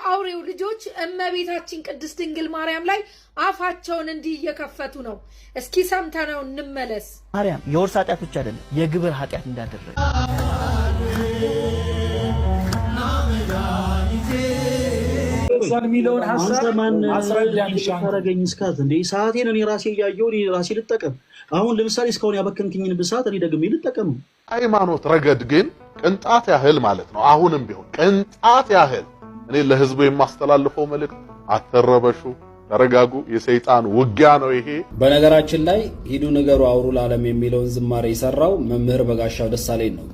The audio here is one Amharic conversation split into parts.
የአውሬው ልጆች እመቤታችን ቅድስት ድንግል ማርያም ላይ አፋቸውን እንዲህ እየከፈቱ ነው። እስኪ ሰምተነው እንመለስ። ማርያም የወርስ ኃጢአት ብቻ አይደለም የግብር ኃጢአት እንዳደረገ ሚሊዮን ሐሳብ አስረዳኝ እስካት እንዴ ሰዓቴን እኔ ራሴ ያያየው እኔ ራሴ ልጠቀም። አሁን ለምሳሌ እስካሁን ያበከንክኝን በሰዓት እኔ ደግሜ ልጠቀም። ሃይማኖት ረገድ ግን ቅንጣት ያህል ማለት ነው። አሁንም ቢሆን ቅንጣት ያህል እኔ ለህዝቡ የማስተላልፈው መልእክት አተረበሹ፣ ተረጋጉ፣ የሰይጣን ውጊያ ነው ይሄ። በነገራችን ላይ ሂዱ ንገሩ አውሩ ለዓለም የሚለውን ዝማሬ የሰራው መምህር በጋሻው ደሳለኝ ነው።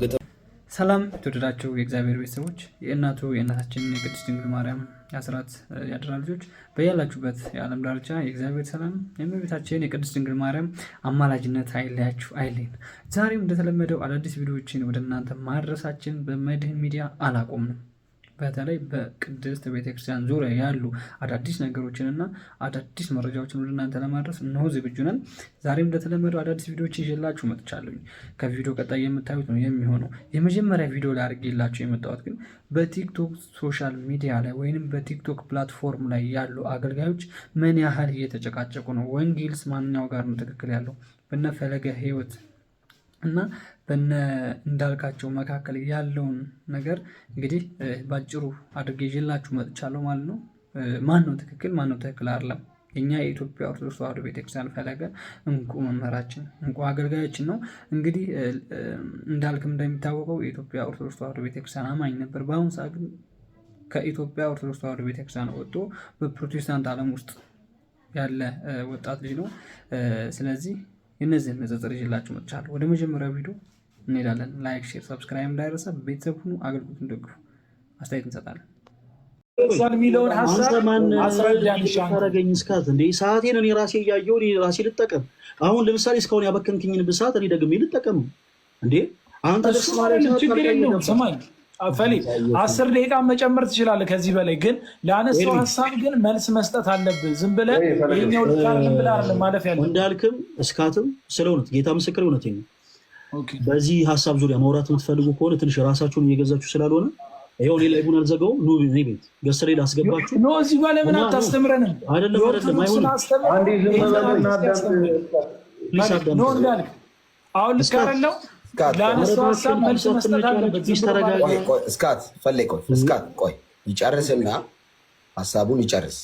ሰላም የተወደዳችሁ የእግዚአብሔር ቤተሰቦች የእናታችን የቅድስት ድንግል ማርያም የአስራት ያደራ ልጆች በያላችሁበት የዓለም ዳርቻ የእግዚአብሔር ሰላም የእመቤታችን የቅድስት ድንግል ማርያም አማላጅነት አይለያችሁ አይለይን። ዛሬም እንደተለመደው አዳዲስ ቪዲዮዎችን ወደ እናንተ ማድረሳችን በመድህን ሚዲያ አላቆምንም። በተለይ በቅድስት ቤተክርስቲያን ዙሪያ ያሉ አዳዲስ ነገሮችንና አዳዲስ መረጃዎችን ወደ እናንተ ለማድረስ እነሆ ዝግጁ ነን። ዛሬም እንደተለመደው አዳዲስ ቪዲዮዎችን ይዤላችሁ መጥቻለሁ። ከቪዲዮ ቀጣይ የምታዩት ነው የሚሆነው። የመጀመሪያ ቪዲዮ ላይ አድርጌላችሁ የመጣሁት ግን በቲክቶክ ሶሻል ሚዲያ ላይ ወይንም በቲክቶክ ፕላትፎርም ላይ ያሉ አገልጋዮች ምን ያህል እየተጨቃጨቁ ነው፣ ወንጌልስ ማንኛው ጋር ነው ትክክል ያለው፣ በነፈለገ ህይወት እና በነ እንዳልካቸው መካከል ያለውን ነገር እንግዲህ ባጭሩ አድርጌ ይዤላችሁ መጥቻለሁ ማለት ነው። ማን ነው ትክክል ማን ነው ትክክል አይደለም? የኛ የኢትዮጵያ ኦርቶዶክስ ተዋሕዶ ቤተክርስቲያን ፈለገ እንቁ መምህራችን እንቁ አገልጋያችን ነው። እንግዲህ እንዳልክም እንደሚታወቀው የኢትዮጵያ ኦርቶዶክስ ተዋሕዶ ቤተክርስቲያን አማኝ ነበር። በአሁኑ ሰዓት ግን ከኢትዮጵያ ኦርቶዶክስ ተዋሕዶ ቤተክርስቲያን ወጥቶ በፕሮቴስታንት ዓለም ውስጥ ያለ ወጣት ልጅ ነው። ስለዚህ እነዚህን ንጽጽር ይዤላችሁ መጥቻለሁ። ወደ መጀመሪያው ቪዲዮ እንሄዳለን። ላይክ፣ ሼር፣ ሰብስክራይብ እንዳይረሳ። ቤተሰብ ሁኑ፣ አገልግሎቱን ደግፉ፣ አስተያየት እንሰጣለን። ሚሊዮን ሐሳብ አስረዳኝ እስካት እንዴ ሰዓቴን እኔ ራሴ ያያየው እኔ ራሴ ልጠቀም። አሁን ለምሳሌ እስካሁን ያበከንክኝን በሰዓት እኔ ደግሜ ልጠቀም እንዴ አንተ ችግር የለውም። ሰማኝ ፈሊ 10 ደቂቃ መጨመር ትችላለህ ከዚህ በላይ ግን ለአነሳው ሐሳብ ግን መልስ መስጠት አለብህ። ዝም ብለህ ይሄኛው ልታርም ብለህ አይደለም ማለፍ ያለብህ። እንዳልክም እስካትም ስለሆነ ጌታ ምስክር እውነት ነው። በዚህ ሐሳብ ዙሪያ ማውራት የምትፈልጉ ከሆነ ትንሽ ራሳችሁን እየገዛችሁ ስላልሆነ ይሄው እኔ ላይ ቡን አልዘጋው ኑ እኔ ቤት ገስሬ ላስገባችሁ ኖ እዚህ ጋር ለምን አታስተምረንም? አይደለም አይሆንም። አንዴ ዝም ብለህና አዳምጥ ኖ እንዳልክ አሁን ልካረለው ለአነሳው ሐሳብ መልስ መስጠት አለበት። እስካት ፈለይ ቆይ እስካት ቆይ ይጨርስና ሐሳቡን ይጨርስ።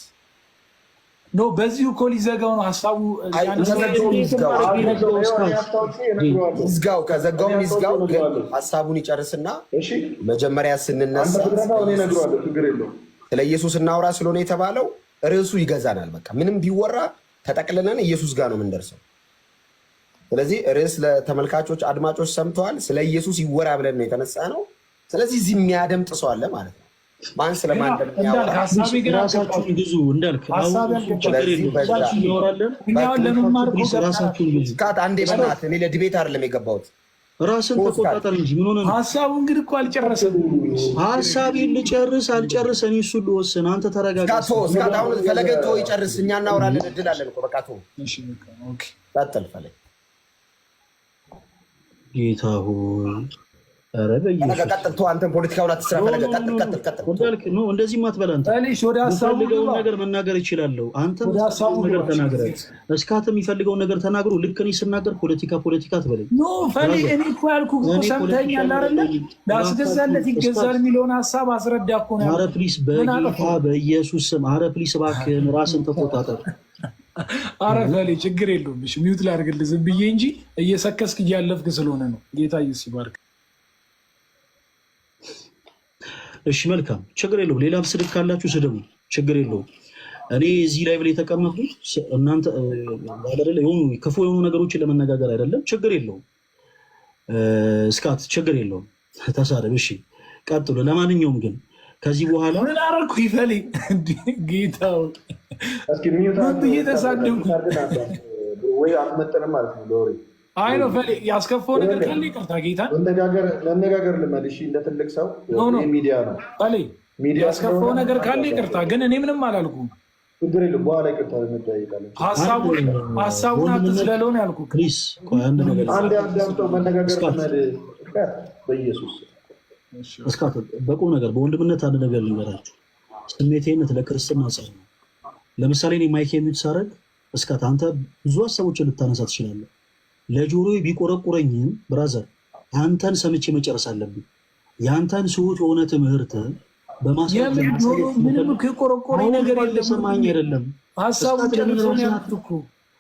ኖ በዚሁ እኮ ሊዘጋው ነው ሐሳቡ። ይዝጋው ከዘጋው ይዝጋው ግን ሐሳቡን ይጨርስና መጀመሪያ ስንነሳ ስለ ኢየሱስ እናውራ ስለሆነ የተባለው ርዕሱ ይገዛናል። በቃ ምንም ቢወራ ተጠቅልለን ኢየሱስ ጋር ነው የምንደርሰው። ስለዚህ ርዕስ ለተመልካቾች አድማጮች ሰምተዋል። ስለ ኢየሱስ ይወራ ብለን ነው የተነሳ ነው። ስለዚህ እዚህ የሚያደምጥ ሰው አለ ማለት ነው። ማን ስለማን እንደሚያወራ ራሳችሁን ግዙ እንዳልክ እስካት አንዴ በእናትህ እኔ ለዲቤት አይደለም የገባሁት። ራስን ተቆጣጠር እንጂ ምን ሆነ ነው? ሐሳቡ እንግዲህ እኮ አልጨረሰም። ሐሳቤን ልጨርስ አልጨርስ እኔ እሱን ልወስን። አንተ ተረጋጋ። እስካት አሁን ፈለገ ተው ይጨርስ። እኛ እናወራለን። እድል አለን እኮ በቃ ተው። እሺ ኦኬ ቀጥል ፈለገ። ጌታ ሆይ ኧረ በኢየሱስ ቀጥል። ተው አንተም ፖለቲካውን አትስራ። ፈለገ ቀጥል። እንዳልክ ነው እንደዚህ ማትበላ አንተ ታሊሽ ወደ ሐሳቡ ነገር መናገር ይችላል። አንተ ነገር ተናገረ። እስካት የሚፈልገውን ነገር ተናግሩ። ልክ እኔ ስናገር ፖለቲካ ትበለኝ። ኖ ፈሊ እኔ እኮ ያልኩህ እኮ ሰምተኛል አይደለ? ላስገዛለት ይገዛል የሚለውን ሐሳብ አስረዳ እኮ ነው። ኧረ ፕሊስ በጌታ በኢየሱስ ስም ኧረ ፕሊስ እባክህን ራስን ተቆጣጠር። ኧረ ፈሊ ችግር የለውም። እሺ ሚውት ላድርግልህ ዝም ብዬ እንጂ እየሰከስክ እያለፍክ ስለሆነ ነው። ጌታ ኢየሱስ ይባርክ። እሺ መልካም ችግር የለውም። ሌላም ስድብ ካላችሁ ስድቡ ችግር የለውም። እኔ እዚህ ላይ ብለ የተቀመጥኩት እናንተ አይደለ የሆኑ ክፉ የሆኑ ነገሮችን ለመነጋገር አይደለም። ችግር የለውም። እስካት ችግር የለውም። ተሳደብ። እሺ ቀጥሎ። ለማንኛውም ግን ከዚህ በኋላ ምን አደረኩ ይፈሊ ጌታው እስኪ ሚውት እየተሳደብኩ ወይ አትመጥንም ማለት ነው ለወሬ አይ ነው ፈሊ ያስከፈው ነገር ካለ ይቅርታ ጌታ ለነጋገር ልመልሽ እንደ ትልቅ ሰው ሚዲያ ነው ፈሊ ሚዲያ ያስከፈው ነገር ካለ ይቅርታ ግን እኔ ምንም አላልኩም። ችግር የለም በኋላ ይቅርታ እንጠይቃለን። ሐሳቡን አትስለለው ነው ያልኩህ። ፕሊስ ቆይ አንድ ነገር አንድ አዳምጠው መነጋገር በኢየሱስ እስካት በቁም ነገር በወንድምነት አንድ ነገር ልንገራችሁ። ስሜቴነት ለክርስትና ጸር ነው። ለምሳሌ እኔ ማይክ የሚዩት ሳረግ እስካት አንተ ብዙ ሀሳቦችን ልታነሳ ትችላለህ። ለጆሮዬ ቢቆረቁረኝም ብራዘር አንተን ሰምቼ መጨረስ አለብኝ። የአንተን ስሁት የሆነ ትምህርት ምንም ከቆረቆረኝ ነገር የለም። ሰማኝ አይደለም ሀሳቡ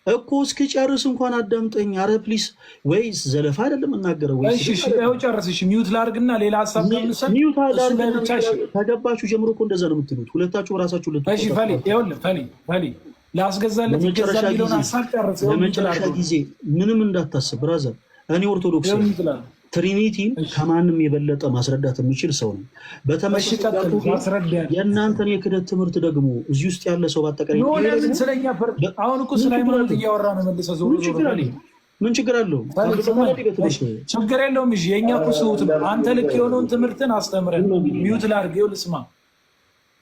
እኮ እስክጨርስ እንኳን አዳምጠኝ። አረ ፕሊስ። ወይስ ዘለፋ አይደለም እናገረው ወይ? እሺ ያው ጨርስሽ። ሚዩት ላርግና ሌላ ሀሳብ ከምሰጥ ሚዩት ከገባችሁ ጀምሮ እኮ እንደዛ ነው የምትሉት ሁለታችሁ ራሳችሁ ልትሉ። እሺ ፈሊ ይኸውልህ ፈሊ ላስገዛለት ይገዛ የሚለውን ሀሳብ ጨርስ። ለመጨረሻ ጊዜ ምንም እንዳታስብ ብራዘር። እኔ ኦርቶዶክስ ትሪኒቲን ከማንም የበለጠ ማስረዳት የሚችል ሰው ነው። በተመሳሳይ የእናንተን የክደት ትምህርት ደግሞ እዚህ ውስጥ ያለ ሰው በአጠቃላይ አሁን እኮ ስለ ሃይማኖት እያወራ ነው። መልሰህ ዞር ምን ችግር አለው? ችግር የለውም። እሺ የእኛ እኮ ስሁት ነው። አንተ ልክ የሆነውን ትምህርትን አስተምረን። ሚዩት ላድርግ። ልስማ።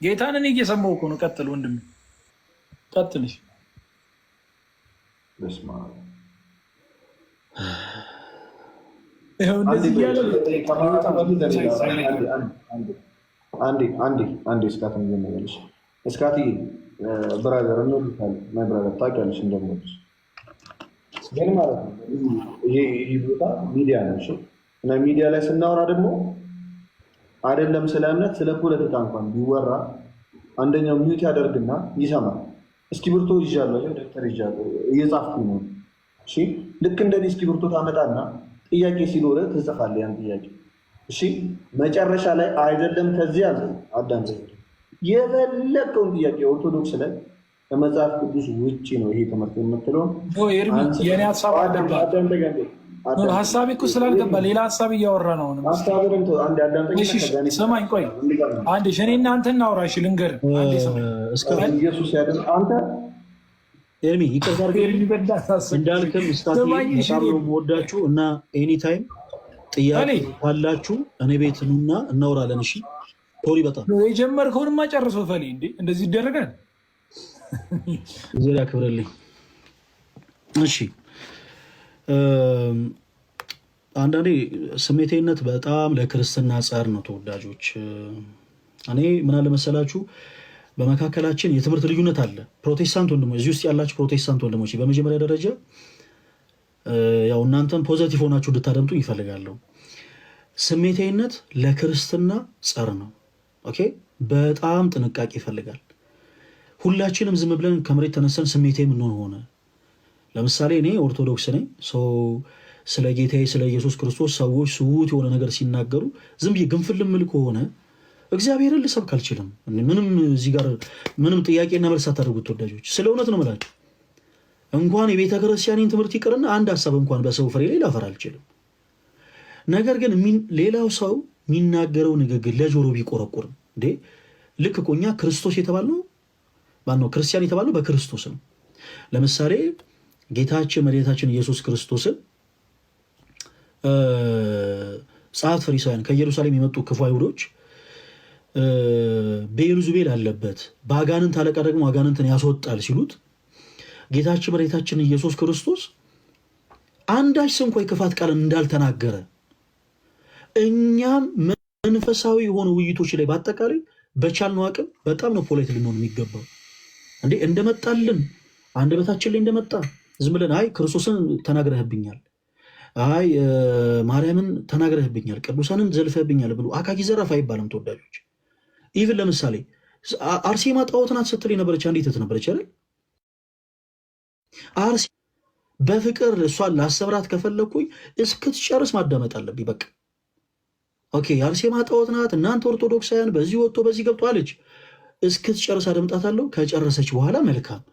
ጌታን እኔ እየሰማሁ እኮ ነው። ቀጥል ወንድም ቀጥልሽ። አንዴ እስካት የሚጀመረልሽ እስካት ብራዘር እንወድሻለን። ብራዘር ታውቂያለሽ እንደምወድሽ ግን ማለት ነው። ይሄ ቦታ ሚዲያ ነው እና ሚዲያ ላይ ስናወራ ደግሞ አይደለም ስለ እምነት ስለ ፖለቲካ እንኳን ቢወራ አንደኛው ሚዩት ያደርግና ይሰማል። እስክሪብቶ ይዣለሁ፣ ደብተር ይዣለሁ፣ እየጻፍኩ ነው። እሺ ልክ እንደዚህ እስክሪብቶ ታመጣና ጥያቄ ሲኖር ትጽፋለህ ያን ጥያቄ። እሺ መጨረሻ ላይ አይደለም ከዚህ ያለ አዳምጥ፣ የፈለከውን ጥያቄ ኦርቶዶክስ ላይ ከመጽሐፍ ቅዱስ ውጪ ነው ይሄ ትምህርት የምትለው የኔ ሀሳብ ሀሳብ እኮ ስላልገባ ሌላ ሀሳብ እያወራ ነው። ሰማኝ፣ ቆይ አንዴ እኔ እናንተ እናውራ። እሺ ልንገርህ ኢየሱስ ያደን አንተ ኤርሚ ይቀርታ እንዳልክም ስታቲ በጣም ነው የምወዳችሁ እና ኤኒታይም ጥያቄ ካላችሁ እኔ ቤት ኑና እናወራለን። እሺ ቶሪ በጣም የጀመርከውንማ ጨርሶ ፈሊ እንዴ እንደዚህ ይደረጋል? እዚህ ያክብርልኝ። እሺ አንዳንዴ ስሜቴነት በጣም ለክርስትና ጸር ነው ተወዳጆች። እኔ ምን አለ መሰላችሁ በመካከላችን የትምህርት ልዩነት አለ። ፕሮቴስታንት ወንድሞች፣ እዚህ ውስጥ ያላችሁ ፕሮቴስታንት ወንድሞች በመጀመሪያ ደረጃ ያው እናንተም ፖዘቲቭ ሆናችሁ እንድታደምጡ ይፈልጋለሁ። ስሜቴነት ለክርስትና ጸር ነው። ኦኬ፣ በጣም ጥንቃቄ ይፈልጋል። ሁላችንም ዝም ብለን ከመሬት ተነስተን ስሜቴ ምን ሆነ። ለምሳሌ እኔ ኦርቶዶክስ ነኝ። ስለ ጌታዬ ስለ ኢየሱስ ክርስቶስ ሰዎች ስውት የሆነ ነገር ሲናገሩ ዝም ብዬ ግንፍል ምል ከሆነ እግዚአብሔርን ልሰብክ አልችልም። ምንም እዚህ ጋር ምንም ጥያቄና መልስ አታደርጉት ተወዳጆች። ስለ እውነት ነው የምላችሁ። እንኳን የቤተ ክርስቲያንን ትምህርት ይቅርና አንድ ሀሳብ እንኳን በሰው ፍሬ ላይ ላፈር አልችልም። ነገር ግን ሌላው ሰው የሚናገረው ንግግር ለጆሮ ቢቆረቁርም እንዴ ልክ እኮ እኛ ክርስቶስ የተባልነው ማነው? ክርስቲያን የተባልነው በክርስቶስ ነው። ለምሳሌ ጌታችን መድኃኒታችን ኢየሱስ ክርስቶስን ጸሐፍት ፈሪሳውያን ከኢየሩሳሌም የመጡ ክፉ አይሁዶች ቤልዙቤል አለበት በአጋንንት አለቃ ደግሞ አጋንንትን ያስወጣል ሲሉት ጌታችን መድኃኒታችን ኢየሱስ ክርስቶስ አንዳች እንኳ የክፋት ቃል እንዳልተናገረ እኛም መንፈሳዊ የሆኑ ውይይቶች ላይ በአጠቃላይ በቻልነው አቅም በጣም ነው ፖላይት ልንሆን የሚገባው። እንዴ እንደመጣልን አንደበታችን ላይ እንደመጣ ዝም ብለን አይ ክርስቶስን ተናግረህብኛል፣ አይ ማርያምን ተናግረህብኛል፣ ቅዱሳንን ዘልፈህብኛል ብሎ አካኪ ዘራፍ አይባልም ተወዳጆች። ኢቭን ለምሳሌ አርሴማ ጣዖት ናት ስትል የነበረች አንዲት እህት ነበረች አይደል? አርሴ በፍቅር እሷን ላሰብራት ከፈለኩኝ እስክትጨርስ ማዳመጥ አለብኝ። በቃ ኦኬ አርሴማ ጣዖት ናት እናንተ ኦርቶዶክሳውያን በዚህ ወጥቶ በዚህ ገብቶ አለች። እስክትጨርስ አደምጣታለሁ። ከጨረሰች በኋላ መልካም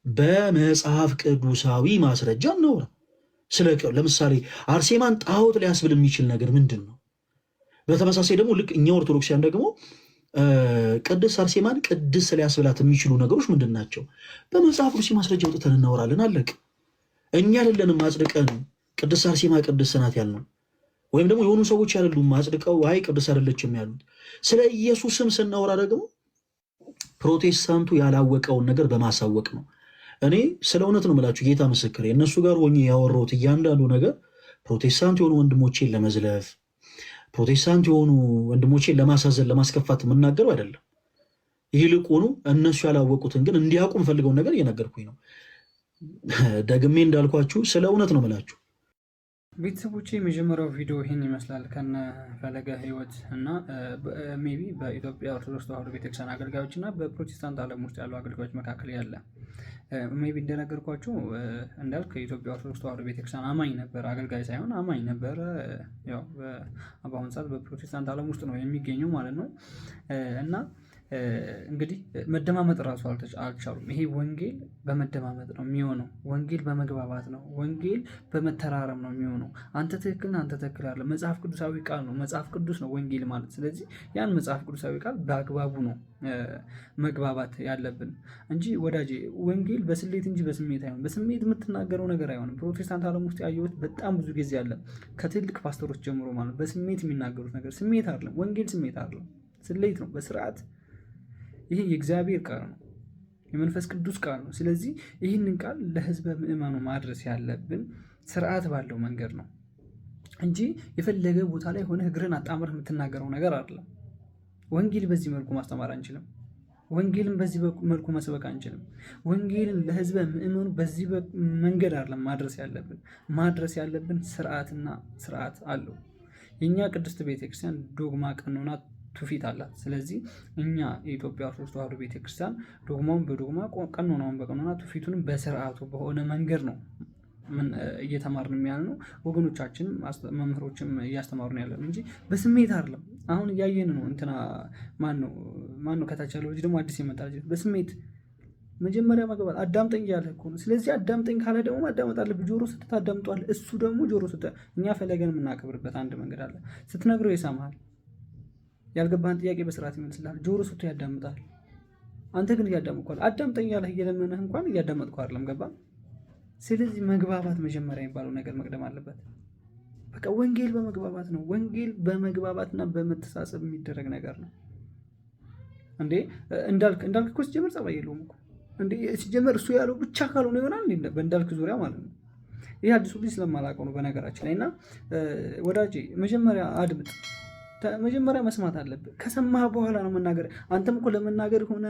በመጽሐፍ ቅዱሳዊ ማስረጃ እናውራ። ለምሳሌ አርሴማን ጣዖት ሊያስብል የሚችል ነገር ምንድን ነው? በተመሳሳይ ደግሞ ልክ እኛ ኦርቶዶክሳውያን ደግሞ ቅድስት አርሴማን ቅድስት ሊያስብላት የሚችሉ ነገሮች ምንድን ናቸው? በመጽሐፍ ቅዱስ ማስረጃ አውጥተን እናወራለን። አለቅ። እኛ አይደለንም አጽድቀን ቅድስት አርሴማ ቅድስት ናት ያልነው፣ ወይም ደግሞ የሆኑ ሰዎች አይደሉም አጽድቀው አይ ቅድስት አይደለችም ያሉት። ስለ ኢየሱስም ስናወራ ደግሞ ፕሮቴስታንቱ ያላወቀውን ነገር በማሳወቅ ነው። እኔ ስለ እውነት ነው የምላችሁ፣ ጌታ ምስክር፣ የእነሱ ጋር ሆኜ ያወራሁት እያንዳንዱ ነገር ፕሮቴስታንት የሆኑ ወንድሞቼን ለመዝለፍ፣ ፕሮቴስታንት የሆኑ ወንድሞቼን ለማሳዘን፣ ለማስከፋት የምናገረው አይደለም። ይልቁኑ እነሱ ያላወቁትን ግን እንዲያውቁ ፈልገውን ነገር እየነገርኩኝ ነው። ደግሜ እንዳልኳችሁ ስለ እውነት ነው የምላችሁ። ቤተሰቦቼ የመጀመሪያው ቪዲዮ ይህን ይመስላል ከነ ፈለገ ህይወት እና ሜይ ቢ በኢትዮጵያ ኦርቶዶክስ ተዋሕዶ ቤተክርስቲያን አገልጋዮች እና በፕሮቴስታንት ዓለም ውስጥ ያሉ አገልጋዮች መካከል ያለ ሜይ ቢ እንደነገርኳችሁ እንዳልክ የኢትዮጵያ ኦርቶዶክስ ተዋሕዶ ቤተክርስቲያን አማኝ ነበር፣ አገልጋይ ሳይሆን አማኝ ነበረ። ያው በአሁኑ ሰዓት በፕሮቴስታንት ዓለም ውስጥ ነው የሚገኘው ማለት ነው እና እንግዲህ መደማመጥ እራሱ አልቻሉም። ይሄ ወንጌል በመደማመጥ ነው የሚሆነው። ወንጌል በመግባባት ነው። ወንጌል በመተራረም ነው የሚሆነው። አንተ ትክክል ነህ፣ አንተ ትክክል አይደለም። መጽሐፍ ቅዱሳዊ ቃል ነው። መጽሐፍ ቅዱስ ነው ወንጌል ማለት። ስለዚህ ያን መጽሐፍ ቅዱሳዊ ቃል በአግባቡ ነው መግባባት ያለብን እንጂ ወዳጄ ወንጌል በስሌት እንጂ በስሜት አይሆንም። በስሜት የምትናገረው ነገር አይሆንም። ፕሮቴስታንት ዓለም ውስጥ ያየሁት በጣም ብዙ ጊዜ አለ፣ ከትልቅ ፓስተሮች ጀምሮ ማለት በስሜት የሚናገሩት ነገር ስሜት አይደለም። ወንጌል ስሜት አይደለም፣ ስሌት ነው። በስርዓት ይሄ የእግዚአብሔር ቃል ነው፣ የመንፈስ ቅዱስ ቃል ነው። ስለዚህ ይህንን ቃል ለሕዝበ ምዕመኑ ማድረስ ያለብን ስርዓት ባለው መንገድ ነው እንጂ የፈለገ ቦታ ላይ ሆነ እግርን አጣምረህ የምትናገረው ነገር አይደለም። ወንጌል በዚህ መልኩ ማስተማር አንችልም። ወንጌልን በዚህ መልኩ መስበክ አንችልም። ወንጌልን ለሕዝበ ምዕመኑ በዚህ መንገድ አይደለም ማድረስ ያለብን ስርዓትና ስርዓት አለው። የእኛ ቅድስት ቤተክርስቲያን ዶግማ፣ ቀኖና፣ ትውፊት አላት። ስለዚህ እኛ የኢትዮጵያ ኦርቶዶክስ ተዋሕዶ ቤተክርስቲያን ዶግማውን በዶግማ ቀኖናውን በቀኖና ትውፊቱንም በስርዓቱ በሆነ መንገድ ነው እየተማርን ያለ ነው። ወገኖቻችንም መምህሮችም እያስተማሩን ያለ ነው እንጂ በስሜት አይደለም። አሁን እያየን ነው። እንትና ማነው ከታች ያለው ልጅ ደግሞ አዲስ የመጣ ልጅ በስሜት መጀመሪያ መግባት አዳምጠኝ እያለ እኮ ነው። ስለዚህ አዳምጠኝ ካለ ደግሞ ማዳመጥ አለብህ። ጆሮ ስትት አዳምጧል። እሱ ደግሞ ጆሮ ስትት እኛ ፈለገን የምናከብርበት አንድ መንገድ አለ። ስትነግረው ይሰማሃል። ያልገባህን ጥያቄ በስርዓት ይመልስልሃል። ጆሮ ስቶ ያዳምጣል። አንተ ግን እያዳመጥኳል አዳምጠኝ ያለህ እየለመነህ እንኳን እያዳመጥኩ አይደለም። ገባ? ስለዚህ መግባባት መጀመሪያ የሚባለው ነገር መቅደም አለበት። በቃ ወንጌል በመግባባት ነው። ወንጌል በመግባባትና በመተሳሰብ የሚደረግ ነገር ነው። እንዴ እንዳልክ እኮ ሲጀመር ጸባይ የለውም እኮ እንዴ ሲጀመር እሱ ያለው ብቻ ካልሆነ ይሆናል በእንዳልክ ዙሪያ ማለት ነው። ይህ አዲሱ ልጅ ስለማላውቀው ነው በነገራችን ላይ እና ወዳጄ መጀመሪያ አድምጥ። መጀመሪያ መስማት አለብህ። ከሰማህ በኋላ ነው መናገር። አንተም እኮ ለመናገር ሆነ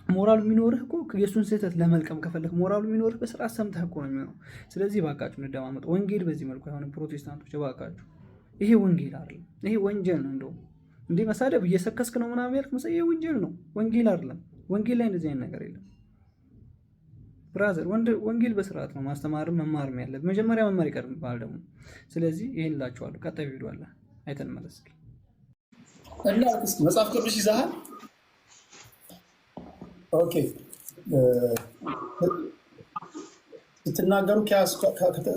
ሞራሉ የሚኖርህ እኮ የእሱን ስህተት ለመልቀም ከፈለክ ሞራሉ የሚኖርህ በስርዓት ሰምተህ እኮ ነው የሚሆነው። ስለዚህ እባካችሁ እንደማመጥ ወንጌል በዚህ መልኩ አይሆንም። ፕሮቴስታንቶች እባካችሁ፣ ይሄ ወንጌል አይደለም፣ ይሄ ወንጀል ነው። እንደውም እንዲህ መሳደብ እየሰከስክ ነው ምናምን ያልክ ይሄ ወንጀል ነው፣ ወንጌል አይደለም። ወንጌል ላይ እንደዚህ አይነት ነገር የለም ብራዘር። ወንጌል በስርዓት ነው ማስተማርም መማርም ያለብህ። መጀመሪያ መማር ይቀድምብሃል ደግሞ። ስለዚህ ይሄን እላችኋለሁ። ቀጣይ ቪዲዮ አለ አይተን መለስ እና እስኪ መጽሐፍ ቅዱስ ይዘሃል? ኦኬ ስትናገሩ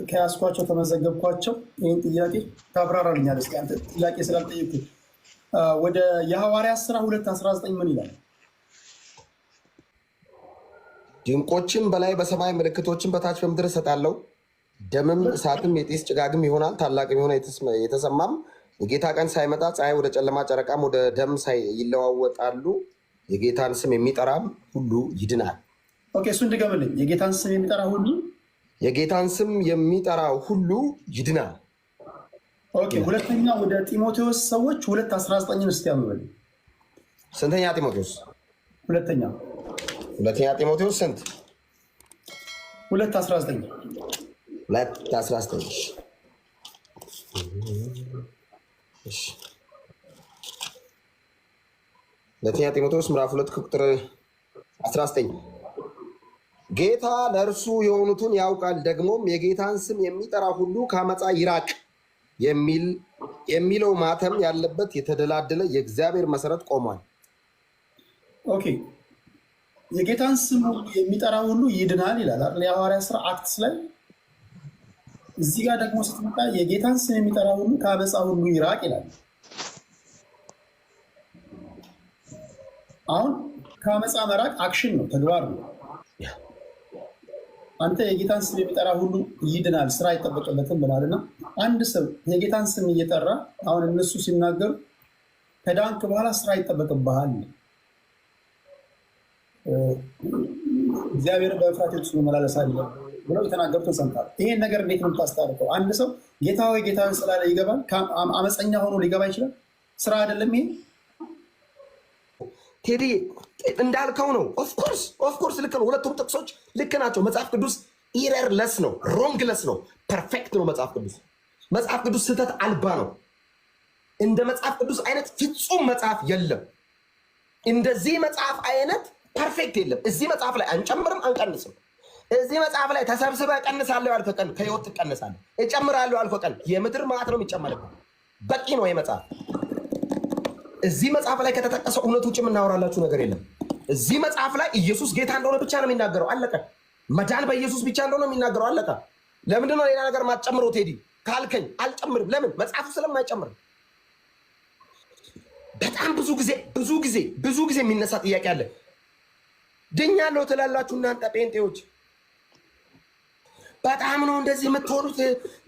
ከያዝኳቸው ከመዘገብኳቸው ይህን ጥያቄ ታብራራልኛለህ? እስኪ አንተ ጥያቄ ስላልጠየኩ ወደ የሐዋርያት ሥራ 2:19 ምን ይላል? ድንቆችም በላይ በሰማይ ምልክቶችን በታች በምድር እሰጣለሁ፣ ደምም እሳትም የጢስ ጭጋግም ይሆናል። ታላቅም የሆነ የተሰማም የጌታ ቀን ሳይመጣ ፀሐይ ወደ ጨለማ ጨረቃም ወደ ደም ይለዋወጣሉ። የጌታን ስም የሚጠራም ሁሉ ይድናል። ኦኬ፣ እሱ እንድገምልኝ። የጌታን ስም የሚጠራ ሁሉ ይድናል። ኦኬ፣ ሁለተኛ ወደ ጢሞቴዎስ ሰዎች 2:19 እስቲ ያምበል። ስንተኛ ጢሞቴዎስ? ሁለተኛ ጢሞቴዎስ ስንት? 2:19 ሁለተኛ ጢሞቴዎስ ምዕራፍ 2 ቁጥር 19 ጌታ ለእርሱ የሆኑትን ያውቃል፣ ደግሞም የጌታን ስም የሚጠራ ሁሉ ከአመፃ ይራቅ የሚለው ማተም ያለበት የተደላደለ የእግዚአብሔር መሰረት ቆሟል። ኦኬ፣ የጌታን ስም የሚጠራ ሁሉ ይድናል ይላል አይደል? የሐዋርያት ሥራ አክትስ ላይ። እዚህ ጋር ደግሞ ስትመጣ የጌታን ስም የሚጠራ ሁሉ ከአመፃ ሁሉ ይራቅ ይላል። አሁን ከአመፃ መራቅ አክሽን ነው፣ ተግባር ነው። አንተ የጌታን ስም የሚጠራ ሁሉ ይድናል፣ ስራ አይጠበቅበትም ብላልና አንድ ሰው የጌታን ስም እየጠራ አሁን እነሱ ሲናገሩ ከዳንክ በኋላ ስራ ይጠበቅብሃል፣ እግዚአብሔር በፍርሃት ውስጥ መመላለስ አለ ብለው የተናገሩትን ሰምታል። ይሄን ነገር እንዴት ነው የምታስታርቀው? አንድ ሰው ጌታ ሆይ ስላለ ይገባል? አመፀኛ ሆኖ ሊገባ ይችላል? ስራ አይደለም ይሄ? ቴዲ እንዳልከው ነው። ኦፍኮርስ ልክ ነው። ሁለቱም ጥቅሶች ልክ ናቸው። መጽሐፍ ቅዱስ ኢረርለስ ነው፣ ሮንግለስ ነው፣ ፐርፌክት ነው። መጽሐፍ ቅዱስ ስህተት አልባ ነው። እንደ መጽሐፍ ቅዱስ አይነት ፍጹም መጽሐፍ የለም። እንደዚህ መጽሐፍ አይነት ፐርፌክት የለም። እዚህ መጽሐፍ ላይ አንጨምርም አንቀንስም። እዚህ መጽሐፍ ላይ ተሰብስበህ እቀንሳለሁ ያልከው ቀን ከህይወት ትቀንሳለህ። እጨምራለሁ ያልከው ቀን የምድር ማዕት ነው የሚጨመርብህ። በቂ ነው የመጽሐፍ እዚህ መጽሐፍ ላይ ከተጠቀሰው እውነት ውጭ የምናወራላችሁ ነገር የለም። እዚህ መጽሐፍ ላይ ኢየሱስ ጌታ እንደሆነ ብቻ ነው የሚናገረው። አለቀ። መዳን በኢየሱስ ብቻ እንደሆነ የሚናገረው። አለቀ። ለምንድን ነው ሌላ ነገር ማትጨምረው ቴዲ ካልከኝ አልጨምርም። ለምን? መጽሐፉ ስለማይጨምር። በጣም ብዙ ጊዜ የሚነሳ ጥያቄ አለ። ድኛለሁ ትላላችሁ እናንተ ጴንጤዎች። በጣም ነው እንደዚህ የምትሆኑት።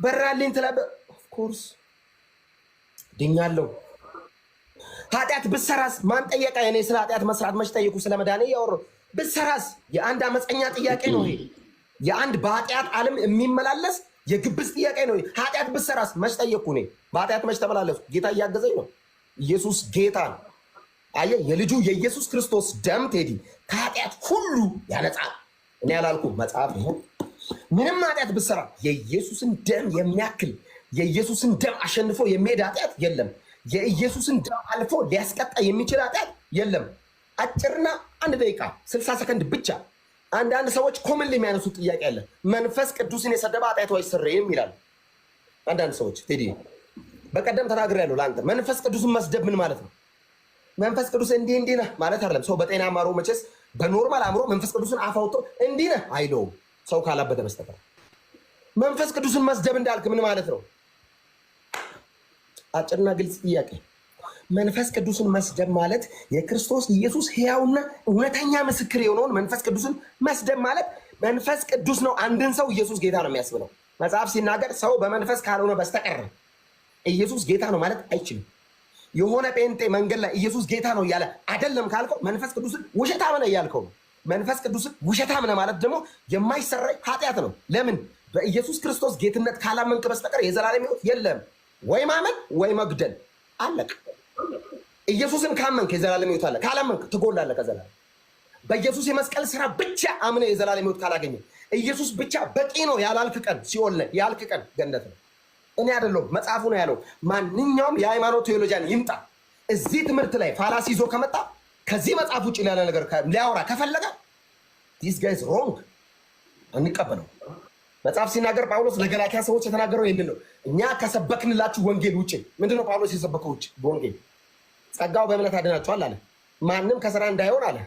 በራልኝ ትላለ። ኦፍኮርስ ድኛለሁ። ኃጢአት ብሰራስ ማን ጠየቀ? እኔ ስለ ኃጢአት መስራት መች ጠየቁ? ስለ መዳኔ እያወራሁ ብሰራስ የአንድ አመፀኛ ጥያቄ ነው ይሄ። የአንድ በኃጢአት ዓለም የሚመላለስ የግብዝ ጥያቄ ነው። ኃጢአት ብሰራስ መች ጠየቅኩ? እኔ በኃጢአት መች ተመላለሱ? ጌታ እያገዘኝ ነው። ኢየሱስ ጌታ ነው። አየህ፣ የልጁ የኢየሱስ ክርስቶስ ደም ቴዲ ከኃጢአት ሁሉ ያነጻል። እኔ ያላልኩም መጽሐፍ ይሁን። ምንም ኃጢአት ብሰራ የኢየሱስን ደም የሚያክል የኢየሱስን ደም አሸንፎ የሚሄድ ኃጢአት የለም። የኢየሱስን ደም አልፎ ሊያስቀጣ የሚችል ኃጢአት የለም። አጭርና 1 ደቂቃ 60 ሰከንድ ብቻ። አንዳንድ ሰዎች ኮመን የሚያነሱት ጥያቄ አለ። መንፈስ ቅዱስን የሰደበ ኃጢአቱ አይሰረይም ይላሉ አንዳንድ ሰዎች። ቴዲ በቀደም ተናግሬያለሁ ለአንተ። መንፈስ ቅዱስን መስደብ ምን ማለት ነው? መንፈስ ቅዱስ እንዲህ ነህ ማለት አይደለም። ሰው በጤና አማሮ መቼስ በኖርማል አእምሮ መንፈስ ቅዱስን አፍ አውጥቶ እንዲህ ነህ አይለውም ሰው ካላበደ በስተቀር። መንፈስ ቅዱስን መስደብ እንዳልክ ምን ማለት ነው? አጭርና ግልጽ ጥያቄ። መንፈስ ቅዱስን መስደብ ማለት የክርስቶስ ኢየሱስ ሕያውና እውነተኛ ምስክር የሆነውን መንፈስ ቅዱስን መስደብ ማለት መንፈስ ቅዱስ ነው አንድን ሰው ኢየሱስ ጌታ ነው የሚያስብለው። መጽሐፍ ሲናገር ሰው በመንፈስ ካልሆነ በስተቀር ኢየሱስ ጌታ ነው ማለት አይችልም። የሆነ ጴንጤ መንገድ ላይ ኢየሱስ ጌታ ነው እያለ አይደለም ካልከው መንፈስ ቅዱስን ውሸታም ነህ እያልከው ነው። መንፈስ ቅዱስን ውሸታም ነህ ማለት ደግሞ የማይሰረይ ኃጢአት ነው። ለምን? በኢየሱስ ክርስቶስ ጌትነት ካላመንክ በስተቀር የዘላለም ሕይወት የለም። ወይ ማመን ወይ መግደል፣ አለቅ። ኢየሱስን ካመንክ የዘላለም ሕይወት አለ። ካላመንክ ትጎላለህ ከዘላለም። በኢየሱስ የመስቀል ስራ ብቻ አምነህ የዘላለም ሕይወት ካላገኘ ኢየሱስ ብቻ በቂ ነው ያላልክ ቀን ሲኦል ነህ፣ ያልክ ቀን ገነት ነው። እኔ አይደለሁም መጽሐፉ ነው ያለው። ማንኛውም የሃይማኖት ቴዎሎጂያን ይምጣ እዚህ ትምህርት ላይ ፋላሲ ይዞ ከመጣ ከዚህ መጽሐፍ ውጭ ያለ ነገር ሊያወራ ከፈለገ ዲስ ጋይስ ሮንግ፣ እንቀበለው። መጽሐፍ ሲናገር ጳውሎስ ለገላትያ ሰዎች የተናገረው ይህንን ነው። እኛ ከሰበክንላችሁ ወንጌል ውጭ ምንድነው ጳውሎስ የሰበከው? ውጭ በወንጌል ጸጋው በእምነት አድናችኋል አለ። ማንም ከስራ እንዳይሆን አለ።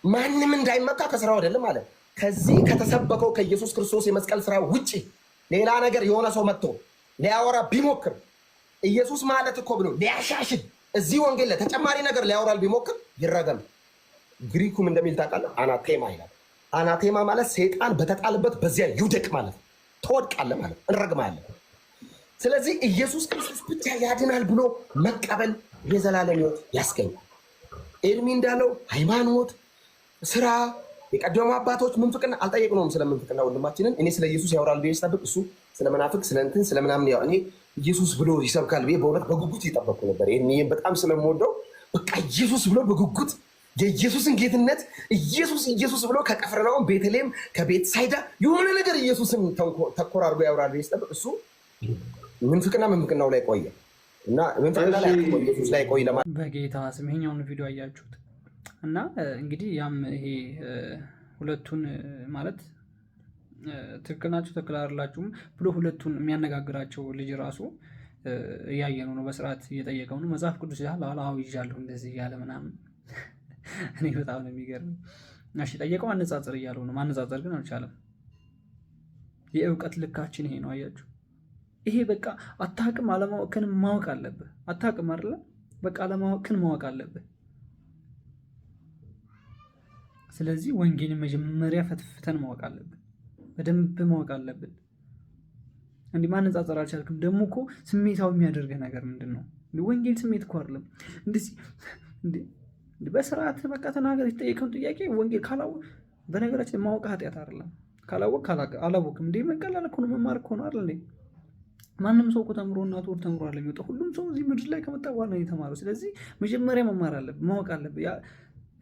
ማንም እንዳይመካ ከስራው አይደለም አለ። ከዚህ ከተሰበከው ከኢየሱስ ክርስቶስ የመስቀል ስራ ውጭ ሌላ ነገር የሆነ ሰው መጥቶ ሊያወራ ቢሞክር ኢየሱስ ማለት እኮ ብሎ ሊያሻሽል እዚህ ወንጌል ላይ ተጨማሪ ነገር ሊያወራል ቢሞክር ይረገም። ግሪኩም እንደሚል ታውቃለህ፣ አናቴማ ይላል። አናቴማ ማለት ሰይጣን በተጣለበት በዚያ ይውደቅ ማለት ነው። ትወድቃለህ ማለት እንረግማለን። ስለዚህ ኢየሱስ ክርስቶስ ብቻ ያድናል ብሎ መቀበል የዘላለም ሕይወት ያስገኛል። ኤርሚ እንዳለው ሃይማኖት፣ ስራ፣ የቀደሙ አባቶች ምንፍቅና አልጠየቅነውም። ስለ ምንፍቅና ወንድማችንን እኔ ስለ ኢየሱስ ያወራል ብዬ ስጠብቅ እሱ ስለ መናፍቅ ስለ እንትን ስለ ምናምን ያው እኔ ኢየሱስ ብሎ ይሰብካል ብዬ በእውነት በጉጉት እየጠበቅኩ ነበር። ይህን በጣም ስለምወደው በቃ ኢየሱስ ብሎ በጉጉት የኢየሱስን ጌትነት ኢየሱስ ብሎ ከቅፍርናሆም ቤተልሔም ከቤት ሳይዳ የሆነ ነገር ኢየሱስን ተኮር አድርጎ ያወራል ብዬ ስጠብቅ እሱ ምንፍቅናው ላይ ቆየ እና ምንፍቅና ላይ ኢየሱስ ላይ ቆይ ለማለት በጌታ ስም ይሄኛውን ቪዲዮ አያችሁት እና እንግዲህ ያም ይሄ ሁለቱን ማለት ትክክል ናችሁ ትክክል አይደላችሁም ብሎ ሁለቱን የሚያነጋግራቸው ልጅ ራሱ እያየነው ነው። በስርዓት እየጠየቀው ነው። መጽሐፍ ቅዱስ ያህል አዎ ይዣለሁ እንደዚህ እያለ ምናምን እኔ በጣም ነው የሚገርም። እሺ ጠየቀው፣ አነጻጽር እያለው ነው። ማነጻጸር ግን አልቻለም። የእውቀት ልካችን ይሄ ነው። አያችሁ፣ ይሄ በቃ አታውቅም፣ አለማወቅን ማወቅ አለብህ። አታውቅም አይደለ? በቃ አለማወቅን ማወቅ አለብህ። ስለዚህ ወንጌልን መጀመሪያ ፈትፍተን ማወቅ አለብን፣ በደንብ ማወቅ አለብን። እንዲህ ማነጻጸር አልቻልክም። ደግሞ እኮ ስሜታዊ የሚያደርገህ ነገር ምንድን ነው? ወንጌል ስሜት እኮ አይደለም። እንደዚህ በስርዓት በቃ ተናገር። የተጠየቀውን ጥያቄ ወንጌል ካላወቅ፣ በነገራችን ማወቅ ኃጢአት አይደለም። ካላወቅ አላወቅም። እንዲህ መቀላል እኮ ነው፣ መማር እኮ ነው አይደል? ማንም ሰው እኮ ተምሮ እናቱ ወር ተምሮ አለ የሚወጣው። ሁሉም ሰው እዚህ ምድር ላይ ከመጣ በኋላ ነው የተማረው። ስለዚህ መጀመሪያ መማር አለብህ፣ ማወቅ አለብህ።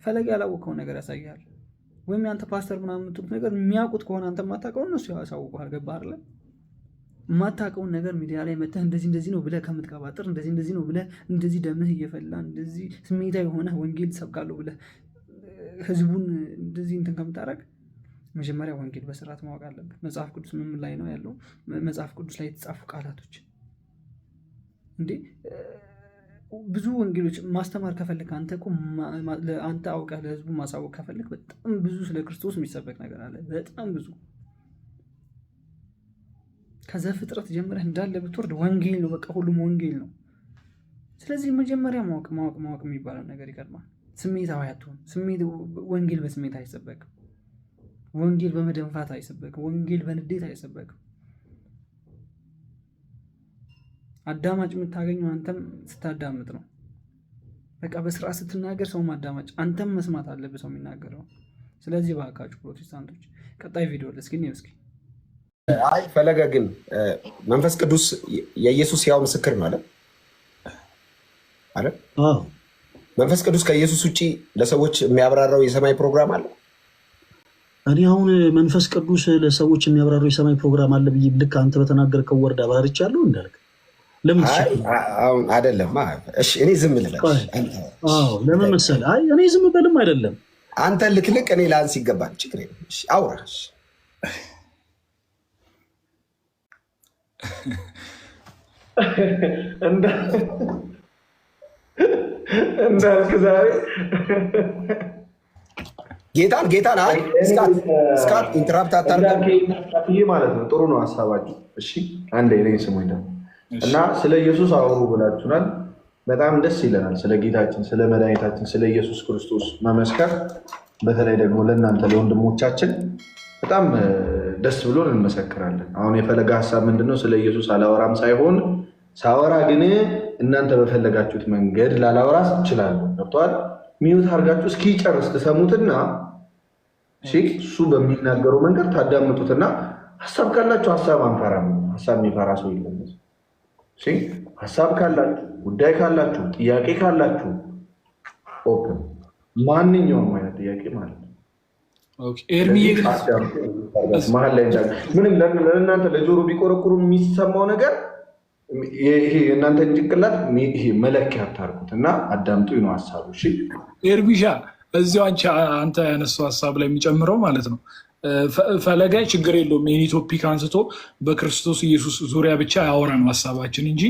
ፈለገ ያላወቀውን ነገር ያሳያል። ወይም ያንተ ፓስተር ምናምን የምትሉት ነገር የሚያውቁት ከሆነ አንተ የማታውቀውን እነሱ ያሳውቁሃል። ገባህ አይደለ? የማታውቀውን ነገር ሚዲያ ላይ መተህ እንደዚህ ነው ብለህ ከምትቀባጥር፣ እንደዚህ ነው ብለህ እንደዚህ ደምህ እየፈላ እንደዚህ ስሜታዊ የሆነ ወንጌል ሰብካለሁ ብለህ ህዝቡን እንደዚህ እንትን ከምታደርግ መጀመሪያ ወንጌል በስርዓት ማወቅ አለብህ። መጽሐፍ ቅዱስ ምን ላይ ነው ያለው? መጽሐፍ ቅዱስ ላይ የተጻፉ ቃላቶች እንዴ ብዙ ወንጌሎች ማስተማር ከፈለክ አንተ አውቀህ ለህዝቡ ማሳወቅ ከፈለክ በጣም ብዙ ስለ ክርስቶስ የሚሰበክ ነገር አለ። በጣም ብዙ ከዘፍጥረት ጀምረህ እንዳለ ብትወርድ ወንጌል ነው። በቃ ሁሉም ወንጌል ነው። ስለዚህ መጀመሪያ ማወቅ የሚባለው ነገር ይቀድማል። ስሜታዊ አትሁን። ወንጌል በስሜት አይሰበክም። ወንጌል በመደንፋት አይሰበክም። ወንጌል በንዴት አይሰበክም። አዳማጭ የምታገኘው አንተም ስታዳምጥ ነው። በቃ በስርዓት ስትናገር ሰው ማዳማጭ፣ አንተም መስማት አለብህ ሰው የሚናገረው። ስለዚህ እባካችሁ ፕሮቴስታንቶች ቀጣይ ቪዲዮ እስኪ አይ ፈለገ ግን መንፈስ ቅዱስ የኢየሱስ ያው ምስክር ነው አለ አይደል? መንፈስ ቅዱስ ከኢየሱስ ውጪ ለሰዎች የሚያብራራው የሰማይ ፕሮግራም አለ? እኔ አሁን መንፈስ ቅዱስ ለሰዎች የሚያብራራው የሰማይ ፕሮግራም አለ ብዬ ልክ አንተ በተናገርከው ወርድ አብራርቻለሁ እንዳልክ ለምን አይደለም? እሺ እኔ ዝም ልበል? ለምን መሰለህ? አይ እኔ ዝም በልም አይደለም። አንተ ልክልክ እኔ ላንስ ይገባል። ችግር የለም። እሺ አውራሽ እንዳልክ ዛሬ ጌታን አይ ስካት ኢንተራፕት አታርጉ ማለት ነው። ጥሩ ነው ሀሳባችሁ። እሺ አንዴ እኔ ስሙኝ ደግሞ እና ስለ ኢየሱስ አውሩ ብላችሁናል። በጣም ደስ ይለናል። ስለ ጌታችን ስለ መድኃኒታችን ስለ ኢየሱስ ክርስቶስ መመስከር፣ በተለይ ደግሞ ለእናንተ ለወንድሞቻችን በጣም ደስ ብሎን እንመሰክራለን። አሁን የፈለገ ሀሳብ ምንድነው? ስለ ኢየሱስ አላወራም ሳይሆን ሳወራ ግን እናንተ በፈለጋችሁት መንገድ ላላወራ እችላለሁ። ገብቶሃል? ሚዩት አድርጋችሁ እስኪጨርስ ትሰሙትና እሱ በሚናገረው መንገድ ታዳምጡትና ሀሳብ ካላችሁ ሀሳብ አንፈራም። ሀሳብ የሚፈራ ሰው የለም። ሀሳብ ካላችሁ፣ ጉዳይ ካላችሁ፣ ጥያቄ ካላችሁ ኦፕን፣ ማንኛውም አይነት ጥያቄ ማለት ነው። መሀል ላይ ምንም ለእናንተ ለጆሮ ቢቆረቁሩ የሚሰማው ነገር ይሄ የእናንተን ጭንቅላት ይሄ መለኪያ አታርጉት እና አዳምጡ ነው ሀሳቡ። ኤርሚሻ እዚያው አንተ ያነሳው ሀሳብ ላይ የሚጨምረው ማለት ነው። ፈለገ ችግር የለውም የኔ ቶፒክ አንስቶ በክርስቶስ ኢየሱስ ዙሪያ ብቻ ያወራ ነው ሀሳባችን እንጂ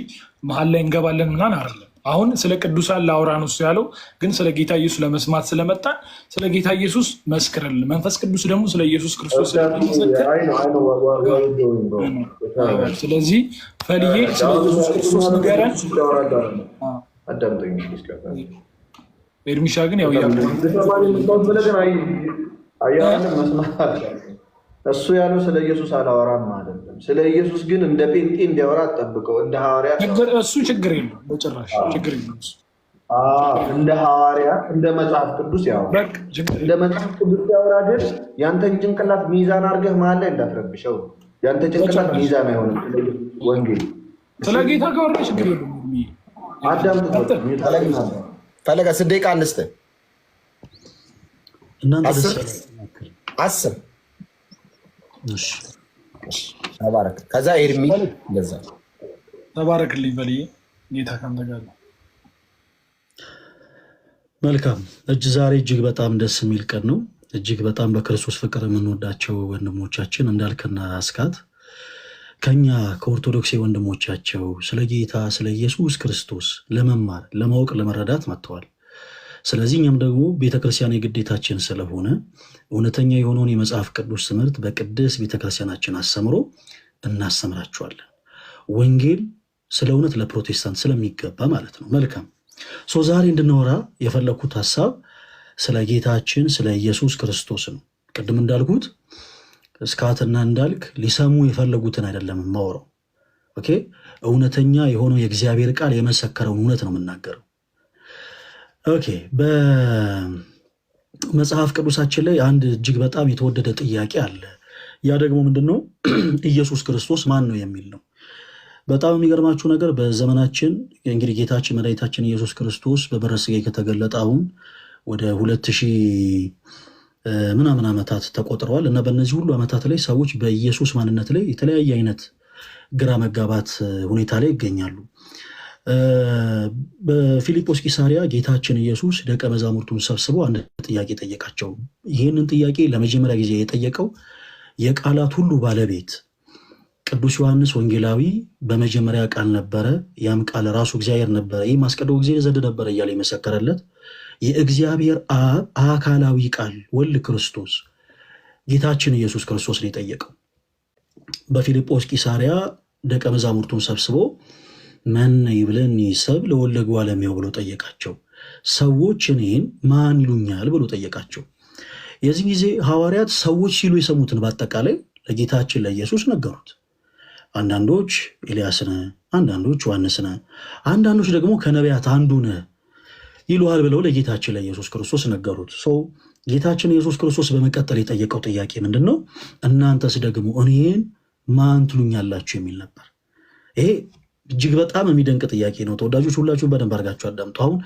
መሀል ላይ እንገባለን ምናምን አይደለም። አሁን ስለ ቅዱሳን ላውራ ነው እሱ ያለው፣ ግን ስለ ጌታ ኢየሱስ ለመስማት ስለመጣን ስለ ጌታ ኢየሱስ መስክርልን። መንፈስ ቅዱስ ደግሞ ስለ ኢየሱስ ክርስቶስ ስለሚመሰክር፣ ስለዚህ ፈልዬ ስለ ኢየሱስ ክርስቶስ ንገረን። ኤርሚሻ ግን ያው እሱ ያለው ስለ ኢየሱስ አላወራም አይደለም። ስለ ኢየሱስ ግን እንደ ጴንጤ እንዲያወራ አጠብቀው። እንደ ሐዋርያ እሱ ችግር የለውም፣ በጭራሽ ችግር የለውም። እንደ ሐዋርያ እንደ መጽሐፍ ቅዱስ ያወራ፣ እንደ መጽሐፍ ቅዱስ ያወራ። ግን ያንተን ጭንቅላት ሚዛን አድርገህ መሀል ላይ እንዳትረብሸው። ያንተ ጭንቅላት ሚዛን አይሆንም። ወንጌል ስለ ጌታ ከወራ ችግር የለውም። አዳምጥ። ፈለገ 6 ደቂቃ አንስተ አስር ተባረክ። ከዛ ኤርሚ ለዛ ተባረክልኝ በልዬ ጌታ ካንተ ጋር ነው። መልካም ዛሬ እጅግ በጣም ደስ የሚል ቀን ነው። እጅግ በጣም በክርስቶስ ፍቅር የምንወዳቸው ወንድሞቻችን እንዳልክና አስካት ከኛ ከኦርቶዶክስ ወንድሞቻቸው ስለ ጌታ ስለ ኢየሱስ ክርስቶስ ለመማር ለማወቅ ለመረዳት መጥተዋል። ስለዚህ እኛም ደግሞ ቤተክርስቲያን የግዴታችን ስለሆነ እውነተኛ የሆነውን የመጽሐፍ ቅዱስ ትምህርት በቅድስት ቤተክርስቲያናችን አስተምሮ እናስተምራቸዋለን። ወንጌል ስለ እውነት ለፕሮቴስታንት ስለሚገባ ማለት ነው። መልካም ዛሬ እንድናወራ የፈለኩት ሀሳብ ስለ ጌታችን ስለ ኢየሱስ ክርስቶስ ነው። ቅድም እንዳልኩት እስካትና እንዳልክ ሊሰሙ የፈለጉትን አይደለም የማወራው። ኦኬ እውነተኛ የሆነው የእግዚአብሔር ቃል የመሰከረውን እውነት ነው የምናገረው። ኦኬ በመጽሐፍ ቅዱሳችን ላይ አንድ እጅግ በጣም የተወደደ ጥያቄ አለ። ያ ደግሞ ምንድነው? ኢየሱስ ክርስቶስ ማን ነው የሚል ነው። በጣም የሚገርማችሁ ነገር በዘመናችን እንግዲህ ጌታችን መድኃኒታችን ኢየሱስ ክርስቶስ በበረረ ሥጋ ከተገለጠ አሁን ወደ 2000 ምናምን ዓመታት ተቆጥረዋል እና በእነዚህ ሁሉ ዓመታት ላይ ሰዎች በኢየሱስ ማንነት ላይ የተለያየ አይነት ግራ መጋባት ሁኔታ ላይ ይገኛሉ። በፊልጶስ ቂሳሪያ ጌታችን ኢየሱስ ደቀ መዛሙርቱን ሰብስበው አንድ ጥያቄ ጠየቃቸው። ይህንን ጥያቄ ለመጀመሪያ ጊዜ የጠየቀው የቃላት ሁሉ ባለቤት ቅዱስ ዮሐንስ ወንጌላዊ በመጀመሪያ ቃል ነበረ፣ ያም ቃል ራሱ እግዚአብሔር ነበረ፣ ይህም አስቀድሞ ጊዜ ዘንድ ነበረ እያለ የመሰከረለት የእግዚአብሔር አብ አካላዊ ቃል ወልድ ክርስቶስ ጌታችን ኢየሱስ ክርስቶስ ነው የጠየቀው። በፊልጶስ ቂሳሪያ ደቀ መዛሙርቱን ሰብስቦ መን ይብለኒ ሰብ ለወልደ እጓለ እመሕያው ብሎ ጠየቃቸው። ሰዎች እኔን ማን ይሉኛል ብሎ ጠየቃቸው። የዚህ ጊዜ ሐዋርያት ሰዎች ሲሉ የሰሙትን በአጠቃላይ ለጌታችን ለኢየሱስ ነገሩት። አንዳንዶች ኤልያስ ነህ፣ አንዳንዶች ዮሐንስ ነህ፣ አንዳንዶች ደግሞ ከነቢያት አንዱ ነህ ይሉሃል ብለው ለጌታችን ለኢየሱስ ክርስቶስ ነገሩት። ጌታችን ኢየሱስ ክርስቶስ በመቀጠል የጠየቀው ጥያቄ ምንድን ነው? እናንተስ ደግሞ እኔን ማን ትሉኛላችሁ የሚል ነበር። ይሄ እጅግ በጣም የሚደንቅ ጥያቄ ነው። ተወዳጆች ሁላችሁም በደንብ አድርጋችሁ አዳምጡ። አሁን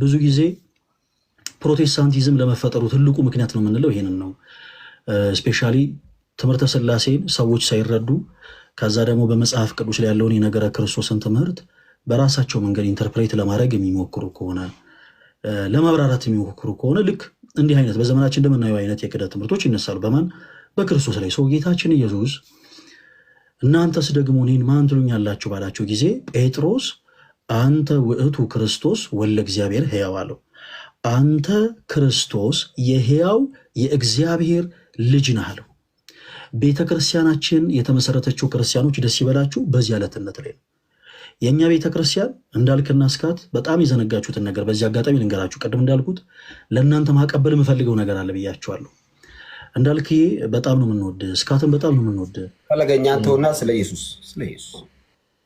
ብዙ ጊዜ ፕሮቴስታንቲዝም ለመፈጠሩ ትልቁ ምክንያት ነው የምንለው ይሄንን ነው። ስፔሻሊ ትምህርተ ሥላሴን ሰዎች ሳይረዱ ከዛ ደግሞ በመጽሐፍ ቅዱስ ላይ ያለውን የነገረ ክርስቶስን ትምህርት በራሳቸው መንገድ ኢንተርፕሬት ለማድረግ የሚሞክሩ ከሆነ ለማብራራት የሚሞክሩ ከሆነ ልክ እንዲህ አይነት በዘመናችን እንደምናየው አይነት የክህደት ትምህርቶች ይነሳሉ። በማን? በክርስቶስ ላይ። ጌታችን ኢየሱስ እናንተስ ደግሞ እኔን ማን ትሉኛላችሁ ባላቸው ጊዜ ጴጥሮስ አንተ ውእቱ ክርስቶስ ወልደ እግዚአብሔር ሕያው አለው። አንተ ክርስቶስ የሕያው የእግዚአብሔር ልጅ ነህ አለው። ቤተ ክርስቲያናችን የተመሰረተችው ክርስቲያኖች ደስ ይበላችሁ በዚህ ዕለትነት ላይ ነው። የእኛ ቤተ ክርስቲያን እንዳልክና እስካት በጣም የዘነጋችሁትን ነገር በዚህ አጋጣሚ ልንገራችሁ። ቅድም እንዳልኩት ለእናንተ ማቀበል የምፈልገው ነገር አለ ብያችኋለሁ። እንዳልክዬ በጣም ነው የምንወድ፣ እስካትን በጣም ነው የምንወድ። ፈለገኛ አንተውና ስለ ኢየሱስ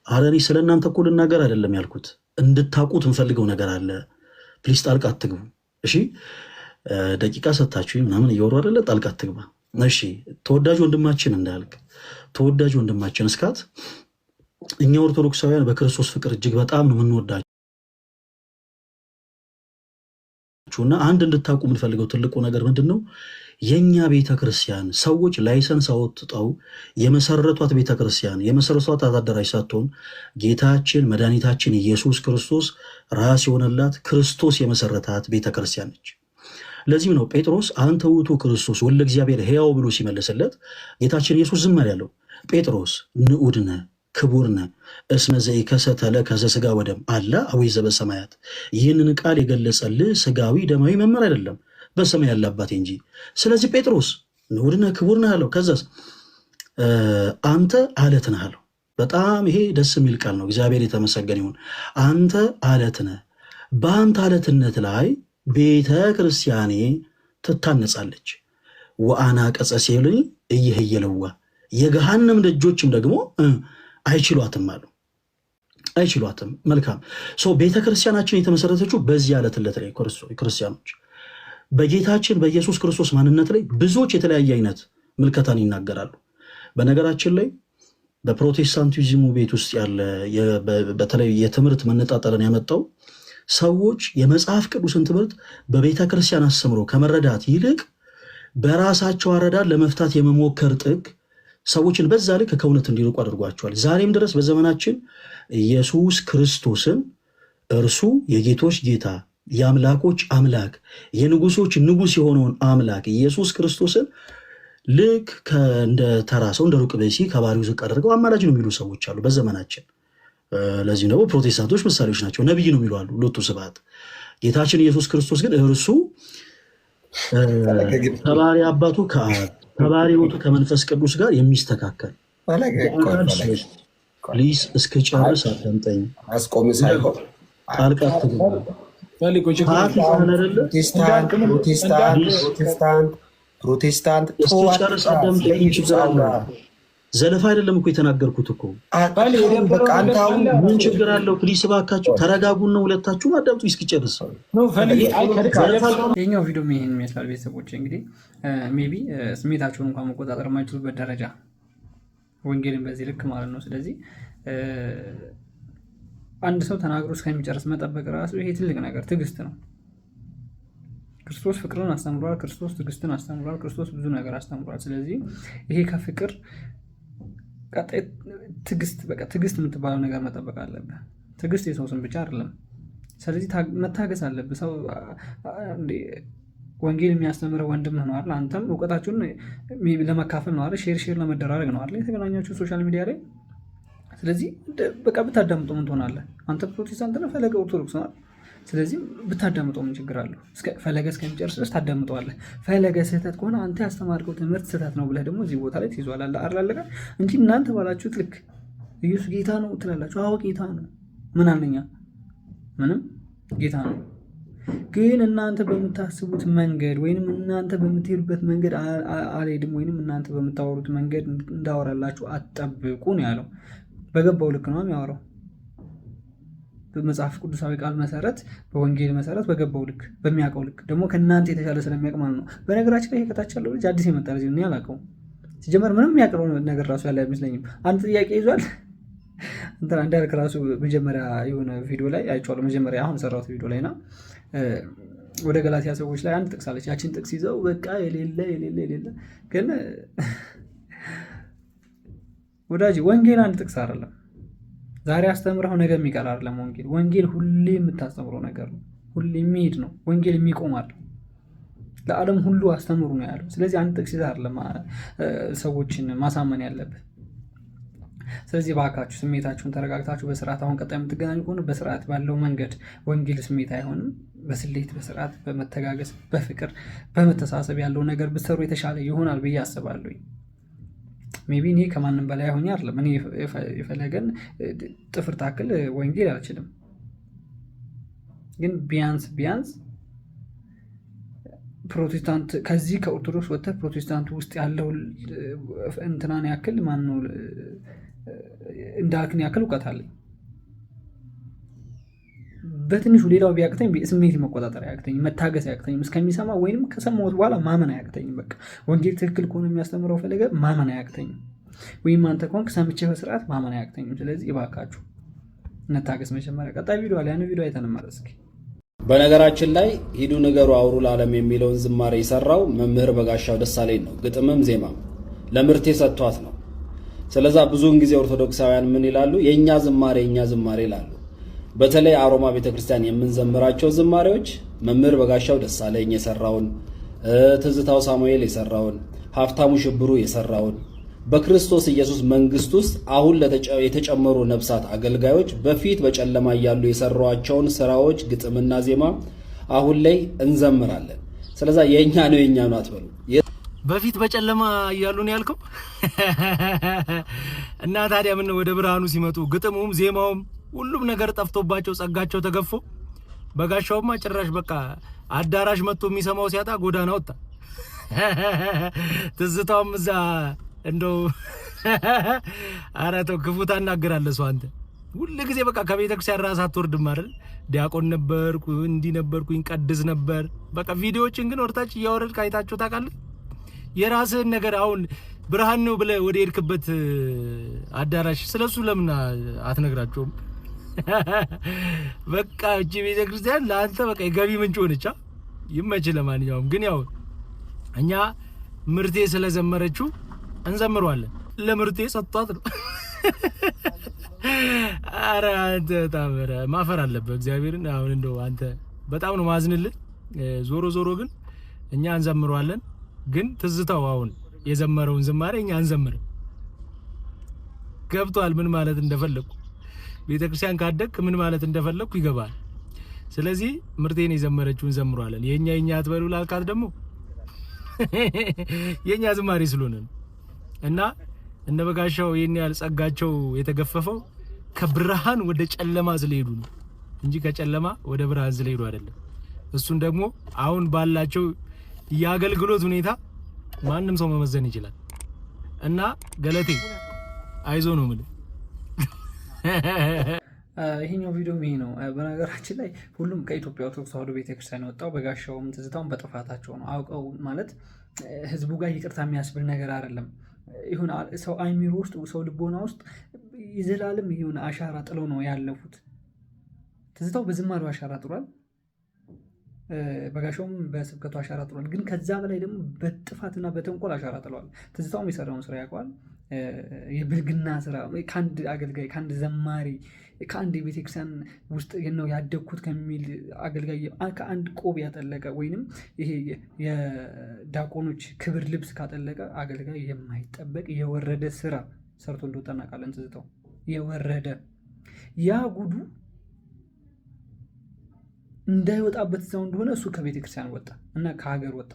ኧረ እኔ ስለ እናንተ እኮ ልናገር አይደለም ያልኩት፣ እንድታውቁት የምፈልገው ነገር አለ። ፕሊስ ጣልቃ አትግቡ እሺ። ደቂቃ ሰታችሁ ምናምን እያወሩ አይደለ? ጣልቃ አትግባ እሺ። ተወዳጅ ወንድማችን እንዳልክ፣ ተወዳጅ ወንድማችን እስካት፣ እኛ ኦርቶዶክሳውያን በክርስቶስ ፍቅር እጅግ በጣም ነው የምንወዳችሁና አንድ እንድታውቁ የምንፈልገው ትልቁ ነገር ምንድን ነው? የእኛ ቤተክርስቲያን ሰዎች ላይሰንስ አወጥተው የመሰረቷት ቤተክርስቲያን የመሰረቷት አደራጅ ሳትሆን ጌታችን መድኃኒታችን ኢየሱስ ክርስቶስ ራስ የሆነላት ክርስቶስ የመሰረታት ቤተክርስቲያን ነች። ለዚህም ነው ጴጥሮስ አንተ ውእቱ ክርስቶስ ወልደ እግዚአብሔር ሕያው ብሎ ሲመልስለት ጌታችን ኢየሱስ ዝም ያለው። ጴጥሮስ ንዑድነ ክቡርነ እስመ ዘኢከሰተ ለከ ዘሥጋ ወደም አለ አቡየ ዘበሰማያት። ይህንን ቃል የገለጸልህ ስጋዊ ደማዊ መምህር አይደለም በሰማይ ያለ አባቴ እንጂ። ስለዚህ ጴጥሮስ ንዑድነ ክቡር ነህ አለው። ከዛስ አንተ አለት ነህ አለው። በጣም ይሄ ደስ የሚል ቃል ነው። እግዚአብሔር የተመሰገነ ይሁን። አንተ አለት ነህ፣ በአንተ አለትነት ላይ ቤተ ክርስቲያኔ ትታነጻለች። ወአና ቀጸ ሴልኒ እየህየለዋ የገሃነም ደጆችም ደግሞ አይችሏትም አሉ። አይችሏትም። መልካም ቤተ ክርስቲያናችን የተመሰረተችው በዚህ አለትነት ላይ ክርስቲያኖች በጌታችን በኢየሱስ ክርስቶስ ማንነት ላይ ብዙዎች የተለያየ አይነት ምልከታን ይናገራሉ። በነገራችን ላይ በፕሮቴስታንቲዝሙ ቤት ውስጥ ያለ በተለይ የትምህርት መነጣጠልን ያመጣው ሰዎች የመጽሐፍ ቅዱስን ትምህርት በቤተ ክርስቲያን አስተምሮ ከመረዳት ይልቅ በራሳቸው አረዳድ ለመፍታት የመሞከር ጥግ ሰዎችን በዛ ልክ ከእውነት እንዲርቁ አድርጓቸዋል። ዛሬም ድረስ በዘመናችን ኢየሱስ ክርስቶስን እርሱ የጌቶች ጌታ የአምላኮች አምላክ የንጉሶች ንጉስ የሆነውን አምላክ ኢየሱስ ክርስቶስን ልክ እንደ ተራ ሰው እንደ ሩቅ ብእሲ ከባህሪው ዝቅ አድርገው አማላጅ ነው የሚሉ ሰዎች አሉ በዘመናችን። ለዚህ ደግሞ ፕሮቴስታንቶች ምሳሌዎች ናቸው። ነቢይ ነው የሚሉ አሉ። ሎቱ ስብሐት። ጌታችን ኢየሱስ ክርስቶስ ግን እርሱ ከባህሪ አባቱ ከአብ ከባህሪ ሕይወቱ ከመንፈስ ቅዱስ ጋር የሚስተካከል ፕሊስ እስክጨርስ አዳምጠኝ። አስቆም ሳይሆን ጣልቃ አትግባ። ፕሮቴስታንት እስክጨርስ አዳምጠኝ። ችግር አለ። ዘለፋ አይደለም እኮ የተናገርኩት እኮ። ምን ችግር አለው? ፕሊስ እባካችሁ ተረጋጉና ሁለታችሁ አዳምጡ እስኪጨርስ። የኛው ቪዲዮ ይሄን ይመስላል። ቤተሰቦች እንግዲህ ሜይ ቢ ስሜታችሁን እንኳን መቆጣጠር የማይችሉበት ደረጃ ወንጌልን በዚህ ልክ ማለት ነው። ስለዚህ አንድ ሰው ተናግሮ እስከሚጨርስ መጠበቅ ራሱ ይሄ ትልቅ ነገር ትዕግስት ነው። ክርስቶስ ፍቅርን አስተምሯል። ክርስቶስ ትዕግስትን አስተምሯል። ክርስቶስ ብዙ ነገር አስተምሯል። ስለዚህ ይሄ ከፍቅር ቀጣይ ትዕግስት የምትባለው ነገር መጠበቅ አለብህ። ትዕግስት የሰው ስም ብቻ አይደለም። ስለዚህ መታገስ አለብህ። ሰው ወንጌል የሚያስተምረው ወንድም ነው አይደል? አንተም እውቀታችሁን ለመካፈል ነው አይደል? ሼር ለመደራረግ ነው አይደል የተገናኛችሁ ሶሻል ሚዲያ ላይ። ስለዚህ በቃ ብታዳምጦ ምን ትሆናለህ? አንተ ፕሮቴስታንት ነህ፣ ፈለገ ኦርቶዶክስ ነው። ስለዚህ ብታዳምጠው ምን ችግር አለው? ፈለገ እስከሚጨርስ ድረስ ታዳምጠዋለህ። ፈለገ ስህተት ከሆነ አንተ ያስተማርከው ትምህርት ስህተት ነው ብለህ ደግሞ እዚህ ቦታ ላይ ትይዟል አላለቀ እንጂ እናንተ ባላችሁት ልክ ኢየሱስ ጌታ ነው ትላላችሁ። አዎ ጌታ ነው። ምን አለኛ? ምንም ጌታ ነው። ግን እናንተ በምታስቡት መንገድ ወይንም እናንተ በምትሄዱበት መንገድ አልሄድም ወይንም እናንተ በምታወሩት መንገድ እንዳወራላችሁ አትጠብቁ ነው ያለው። በገባው ልክ ነው የሚያወራው። በመጽሐፍ ቅዱሳዊ ቃል መሰረት፣ በወንጌል መሰረት በገባው ልክ በሚያውቀው ልክ ደግሞ ከእናንተ የተሻለ ስለሚያውቅ ማለት ነው። በነገራችን ላይ ከታች ያለው ልጅ አዲስ የመጣ ልጅ ነው፣ አላውቀውም። ሲጀመር ምንም የሚያቀርበው ነገር ራሱ ያለ አይመስለኝም። አንድ ጥያቄ ይዟል እንትና እንዳልክ ራሱ መጀመሪያ የሆነ ቪዲዮ ላይ አይቼዋለሁ። መጀመሪያ አሁን ሰራሁት ቪዲዮ ላይ እና ወደ ገላትያ ሰዎች ላይ አንድ ጥቅስ አለች። ያችን ጥቅስ ይዘው በቃ የሌለ ግን ወዳጅ ወንጌል አንድ ጥቅስ አይደለም። ዛሬ አስተምረው ነገ የሚቀር አይደለም። ወንጌል ሁሌ የምታስተምረው ነገር ነው። ሁሌ የሚሄድ ነው። ወንጌል የሚቆማል። ለዓለም ሁሉ አስተምሩ ነው ያለው። ስለዚህ አንድ ጥቅስ ይዘህ አይደለም ሰዎችን ማሳመን ያለብህ። ስለዚህ እባካችሁ ስሜታችሁን ተረጋግታችሁ በስርዓት አሁን ቀጣይ የምትገናኙ ከሆነ በስርዓት ባለው መንገድ ወንጌል ስሜት አይሆንም። በስሌት በስርዓት በመተጋገስ በፍቅር በመተሳሰብ ያለው ነገር ብትሰሩ የተሻለ ይሆናል ብዬ አስባለሁ። ሜቢ እኔ ከማንም በላይ ሆኜ አይደለም። እኔ የፈለገን ጥፍር ታክል ወንጌል አልችልም። ግን ቢያንስ ፕሮቴስታንት ከዚህ ከኦርቶዶክስ ወጥተህ ፕሮቴስታንቱ ውስጥ ያለው እንትናን ያክል ማነው እንዳልክን ያክል እውቀት አለኝ። በትንሹ ሌላው ቢያቅተኝ ስሜት መቆጣጠር አያቅተኝም፣ መታገስ አያቅተኝም። እስከሚሰማ ወይንም ከሰማሁት በኋላ ማመን አያቅተኝም። በቃ ወንጌል ትክክል ከሆነ የሚያስተምረው ፈለገ ማመን አያቅተኝም። ወይም አንተ ከሆንክ ሰምቼ በስርዓት ማመን አያቅተኝም። ስለዚህ እባካችሁ እንታገስ። መጀመሪያ ቀጣይ ቪዲዮ አለ፣ ያን ቪዲዮ አይተን እንመለስ። በነገራችን ላይ ሂዱ ንገሩ አውሩ ለዓለም የሚለውን ዝማሬ የሰራው መምህር በጋሻው ደሳለኝ ነው። ግጥምም ዜማም ለምርቴ ሰጥቷት ነው። ስለዛ ብዙውን ጊዜ ኦርቶዶክሳውያን ምን ይላሉ? የኛ ዝማሬ ይላሉ። በተለይ አሮማ ቤተክርስቲያን የምንዘምራቸው ዝማሬዎች መምህር በጋሻው ደሳለኝ የሰራውን፣ ትዝታው ሳሙኤል የሰራውን፣ ሀብታሙ ሽብሩ የሰራውን በክርስቶስ ኢየሱስ መንግስት ውስጥ አሁን የተጨመሩ ነፍሳት አገልጋዮች በፊት በጨለማ እያሉ የሰሯቸውን ስራዎች ግጥምና ዜማ አሁን ላይ እንዘምራለን። ስለዛ የኛ ነው አትበሉ። በፊት በጨለማ እያሉ ነው ያልከው እና ታዲያ ምን ወደ ብርሃኑ ሲመጡ ግጥሙም ዜማውም ሁሉም ነገር ጠፍቶባቸው ጸጋቸው ተገፎ በጋሻውማ ጭራሽ በቃ አዳራሽ መጥቶ የሚሰማው ሲያጣ ጎዳና ወጣ። ትዝታውም እዛ እንደው ኧረ ተው ክፉ ታናገራለህ ሰው አንተ። ሁሉ ጊዜ በቃ ከቤተክርስቲያን ራስ አትወርድም አይደል? ዲያቆን ነበርኩ እንዲህ ነበርኩኝ ቀድስ ነበር። በቃ ቪዲዮዎችን ግን ወርታች እያወረድክ አይታችሁ ታውቃለህ? የራስህን ነገር አሁን ብርሃን ነው ብለህ ወደ ሄድክበት አዳራሽ ስለሱ ለምን አትነግራቸውም? በቃ እቺ ቤተክርስቲያን ለአንተ በቃ የገቢ ምንጭ ሆነች። ይመች። ለማንኛውም ግን ያው እኛ ምርቴ ስለዘመረችው እንዘምረዋለን። ለምርቴ ሰጥቷት ነው። ኧረ አንተ ታመረ ማፈር አለበት እግዚአብሔርን። አሁን እንደው አንተ በጣም ነው ማዝንልህ። ዞሮ ግን እኛ እንዘምረዋለን። ግን ትዝታው አሁን የዘመረውን ዝማሬ እኛ አንዘምርም። ገብቷል ምን ማለት እንደፈለኩ? ቤተክርስቲያን ካደክ ምን ማለት እንደፈለኩ ይገባል። ስለዚህ ምርቴን የዘመረችውን እንዘምረዋለን። የኛ አትበሉ ላልካት ደግሞ የኛ ዝማሬ ስለሆነ እና እነ በጋሻው የኛ ያህል ጸጋቸው የተገፈፈው ከብርሃን ወደ ጨለማ ስለሄዱ ነው እንጂ ከጨለማ ወደ ብርሃን ስለሄዱ አይደለም። እሱን ደግሞ አሁን ባላቸው የአገልግሎት ሁኔታ ማንም ሰው መመዘን ይችላል። እና ገለቴ አይዞ ነው ማለት ይሄኛው ቪዲዮ ይሄ ነው። በነገራችን ላይ ሁሉም ከኢትዮጵያ ኦርቶዶክስ ተዋሕዶ ቤተክርስቲያን የወጣው በጋሻውም ትዝታውን በጥፋታቸው ነው። አውቀው ማለት ህዝቡ ጋር ይቅርታ የሚያስብል ነገር አይደለም። ይሁን ሰው አይሚሮ ውስጥ ሰው ልቦና ውስጥ የዘላለም ይሁን አሻራ ጥለው ነው ያለፉት። ትዝታው በዝማሬው አሻራ ጥሏል፣ በጋሻውም በስብከቱ አሻራ ጥሏል። ግን ከዛ በላይ ደግሞ በጥፋትና በተንኮል አሻራ ጥለዋል። ትዝታውም የሰራውን ስራ ያውቀዋል። የብልግና ስራ ከአንድ አገልጋይ ከአንድ ዘማሪ ከአንድ የቤተክርስቲያን ውስጥ ነው ያደግኩት ከሚል አገልጋይ ከአንድ ቆብ ያጠለቀ ወይንም ይሄ የዲያቆኖች ክብር ልብስ ካጠለቀ አገልጋይ የማይጠበቅ የወረደ ስራ ሰርቶ እንደወጣ እናውቃለን። ትዝታው የወረደ ያ ጉዱ እንዳይወጣበት እዛው እንደሆነ እሱ ከቤተክርስቲያን ወጣ እና ከሀገር ወጣ።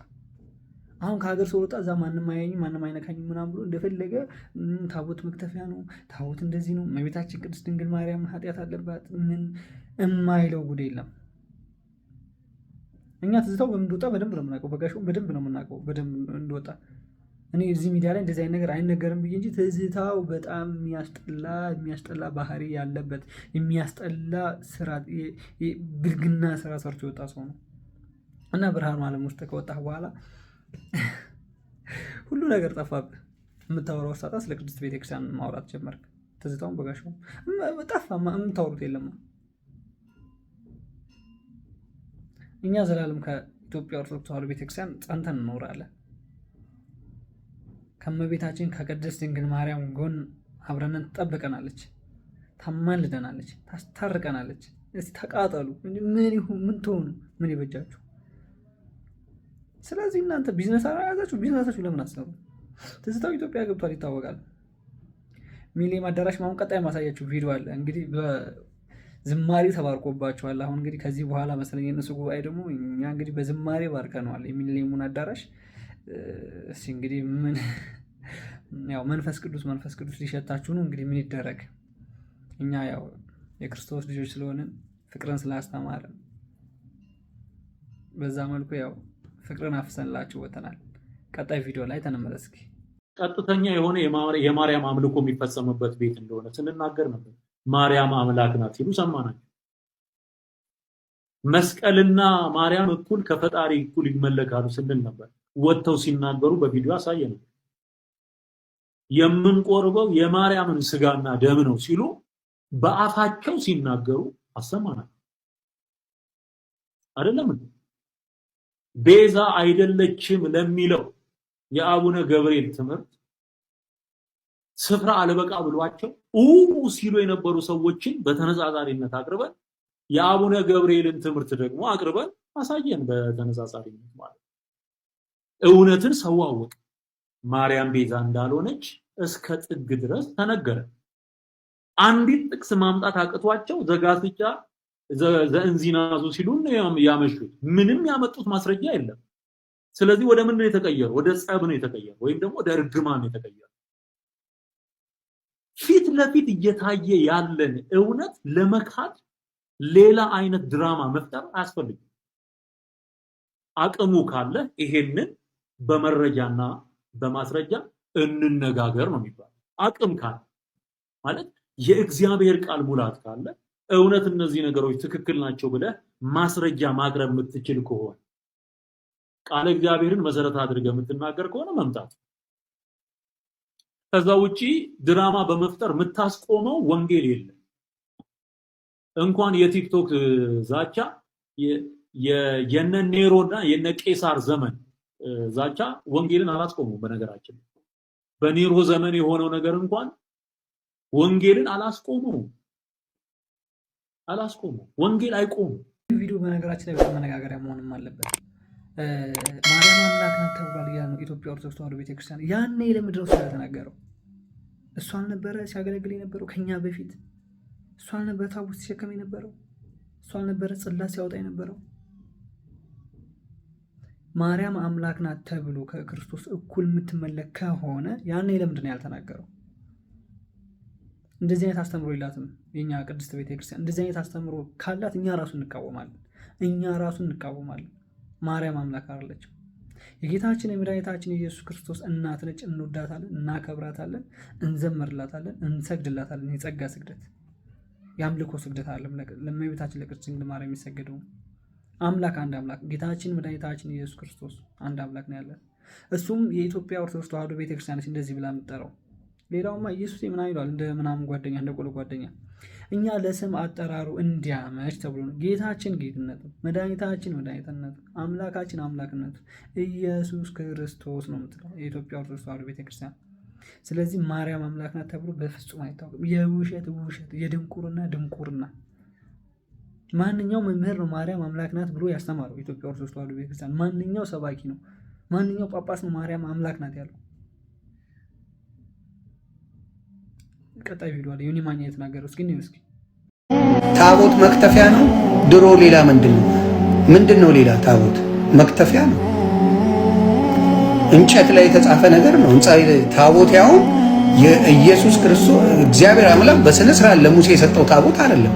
አሁን ከሀገር ሰው ወጣ፣ እዛ ማንም አያየኝም ማንም አይነካኝም ምናምን ብሎ እንደፈለገ ታቦት መክተፊያ ነው፣ ታቦት እንደዚህ ነው፣ እመቤታችን ቅድስት ድንግል ማርያም ኃጢአት አለባት ምን የማይለው ጉድ የለም። እኛ ትዝታው በምን እንደወጣ በደንብ ነው የምናውቀው፣ በጋሻው በደንብ ነው የምናውቀው በደንብ እንደወጣ። እኔ እዚህ ሚዲያ ላይ እንደዚህ አይነት ነገር አይነገርም ብዬ እንጂ ትዝታው በጣም የሚያስጠላ ባህሪ ያለበት የሚያስጠላ ስራ ብልግና ስራ ሰርቶ የወጣ ሰው ነው እና ብርሃኑ ዓለም ውስጥ ከወጣ በኋላ ሁሉ ነገር ጠፋብህ። የምታወራው ሳጣ ስለ ቅድስት ቤተክርስቲያን ማውራት ጀመርክ። ትዝታውን በጋሻው ጠፋ፣ የምታወሩት የለም። እኛ ዘላለም ከኢትዮጵያ ኦርቶዶክስ ተዋሕዶ ቤተክርስቲያን ጸንተን እንኖራለን። ከእመቤታችን ከቅድስት ድንግል ማርያም ጎን አብረንን ትጠብቀናለች፣ ታማልደናለች፣ ታስታርቀናለች። እስቲ ተቃጠሉ፣ ምን ይሁን ምን ትሆኑ፣ ምን ይበጃችሁ? ስለዚህ እናንተ ቢዝነስ አያዛችሁ፣ ቢዝነሳችሁ ለምን አሰሩ? ትዝታው ኢትዮጵያ ገብቷል ይታወቃል። ሚሊኒየም አዳራሽ ማሁን ቀጣይ ማሳያችሁ ቪዲዮ አለ። እንግዲህ በዝማሬ ተባርኮባችኋል። አሁን እንግዲህ ከዚህ በኋላ መሰለኝ የእነሱ ጉባኤ ደግሞ እኛ እንግዲህ በዝማሬ ባርከነዋል የሚሊኒየሙን አዳራሽ። እስኪ እንግዲህ ምን ያው መንፈስ ቅዱስ ሊሸታችሁ ነው። እንግዲህ ምን ይደረግ፣ እኛ ያው የክርስቶስ ልጆች ስለሆንን ፍቅርን ስላስተማርን በዛ መልኩ ያው ፍቅርን አፍሰንላችሁ ወተናል። ቀጣይ ቪዲዮ ላይ ተነመለስ። ቀጥተኛ የሆነ የማርያም አምልኮ የሚፈጸምበት ቤት እንደሆነ ስንናገር ነበር። ማርያም አምላክ ናት ሲሉ ሰማናቸው። መስቀልና ማርያም እኩል ከፈጣሪ እኩል ይመለካሉ ስንል ነበር። ወጥተው ሲናገሩ በቪዲዮ አሳየነው። የምንቆርበው የማርያምን ስጋና ደም ነው ሲሉ በአፋቸው ሲናገሩ አሰማናቸው። አይደለም ቤዛ አይደለችም ለሚለው የአቡነ ገብርኤል ትምህርት ስፍራ አልበቃ ብሏቸው ሲሉ የነበሩ ሰዎችን በተነጻጻሪነት አቅርበን የአቡነ ገብርኤልን ትምህርት ደግሞ አቅርበን አሳየን። በተነጻጻሪነት ማለት እውነትን ሰው አወቀ። ማርያም ቤዛ እንዳልሆነች እስከ ጥግ ድረስ ተነገረ። አንዲት ጥቅስ ማምጣት አቅቷቸው ዘጋስጫ ዘእንዚናዙ ሲሉን ያመሹት ምንም ያመጡት ማስረጃ የለም። ስለዚህ ወደ ምን ነው የተቀየረው? ወደ ጸብ ነው የተቀየረው፣ ወይም ደግሞ ወደ እርግማን ነው የተቀየረው። ፊት ለፊት እየታየ ያለን እውነት ለመካድ ሌላ አይነት ድራማ መፍጠር አያስፈልግም። አቅሙ ካለ ይሄንን በመረጃና በማስረጃ እንነጋገር ነው የሚባለው። አቅም ካለ ማለት የእግዚአብሔር ቃል ሙላት ካለ እውነት እነዚህ ነገሮች ትክክል ናቸው ብለህ ማስረጃ ማቅረብ የምትችል ከሆነ ቃል እግዚአብሔርን መሰረት አድርገህ የምትናገር ከሆነ መምጣት። ከዛ ውጪ ድራማ በመፍጠር የምታስቆመው ወንጌል የለም። እንኳን የቲክቶክ ዛቻ የነ ኔሮና የነ ቄሳር ዘመን ዛቻ ወንጌልን አላስቆመው። በነገራችን በኔሮ ዘመን የሆነው ነገር እንኳን ወንጌልን አላስቆመው። ወንጌል አይቆም። ቪዲዮ በነገራችን ላይ በጣም መነጋገሪያ መሆንም አለበት። ማርያም አምላክ ናት ተብሏል ያ ነው ኢትዮጵያ ኦርቶዶክስ ተዋሕዶ ቤተክርስቲያን። ያኔ ለምንድን ነው ስለተናገረው? እሱ አልነበረ ሲያገለግል የነበረው ከኛ በፊት? እሱ አልነበረ ታቦት ሲሸከም የነበረው? እሱ አልነበረ ጽላት ሲያወጣ የነበረው? ማርያም አምላክ ናት ተብሎ ከክርስቶስ እኩል የምትመለክ ከሆነ ያኔ ለምንድን ነው ያልተናገረው? እንደዚህ አይነት አስተምሮ የላትም የኛ ቅድስት ቤተክርስቲያን። እንደዚህ አይነት አስተምሮ ካላት እኛ ራሱ እንቃወማለን። ማርያም አምላክ አይደለችም። የጌታችን የመድኃኒታችን የኢየሱስ ክርስቶስ እናት ነች። እንወዳታለን፣ እናከብራታለን፣ እንዘምርላታለን፣ እንሰግድላታለን። የጸጋ ስግደት፣ የአምልኮ ስግደት አለም ለእመቤታችን ለቅድስት ድንግል ማርያም የሚሰገደው። አምላክ አንድ አምላክ ጌታችን መድኃኒታችን ኢየሱስ ክርስቶስ አንድ አምላክ ነው ያለን። እሱም የኢትዮጵያ ኦርቶዶክስ ተዋሕዶ ቤተክርስቲያን እንደዚህ ብላ የምትጠራው። ሌላውማ ኢየሱስ ምን ይላል? እንደ ምናምን ጓደኛ እንደ ቆሎ ጓደኛ። እኛ ለስም አጠራሩ እንዲያመች ተብሎ ነው። ጌታችን ጌትነቱ፣ መድኃኒታችን መድኃኒትነቱ፣ አምላካችን አምላክነቱ ኢየሱስ ክርስቶስ ነው የምትለው የኢትዮጵያ ኦርቶዶክስ ተዋሕዶ ቤተክርስቲያን። ስለዚህ ማርያም አምላክ ናት ተብሎ በፍጹም አይታወቅም። የውሸት ውሸት፣ የድንቁርና ድንቁርና። ማንኛው መምህር ነው ማርያም አምላክ ናት ብሎ ያስተማረው? ኢትዮጵያ ኦርቶዶክስ ተዋሕዶ ቤተክርስቲያን ማንኛው ሰባኪ ነው? ማንኛው ጳጳስ ነው ማርያም አምላክ ናት ያለው? ቀጣይ ቪዲዮ ላይ ዮኒ ማኛ የተናገረው እስኪ ነው። እስኪ ታቦት መክተፊያ ነው ድሮ። ሌላ ምንድነው? ሌላ ታቦት መክተፊያ ነው። እንጨት ላይ የተጻፈ ነገር ነው። ታቦት ያው የኢየሱስ ክርስቶስ እግዚአብሔር አምላክ በስነ ስርዓት ለሙሴ የሰጠው ታቦት አይደለም።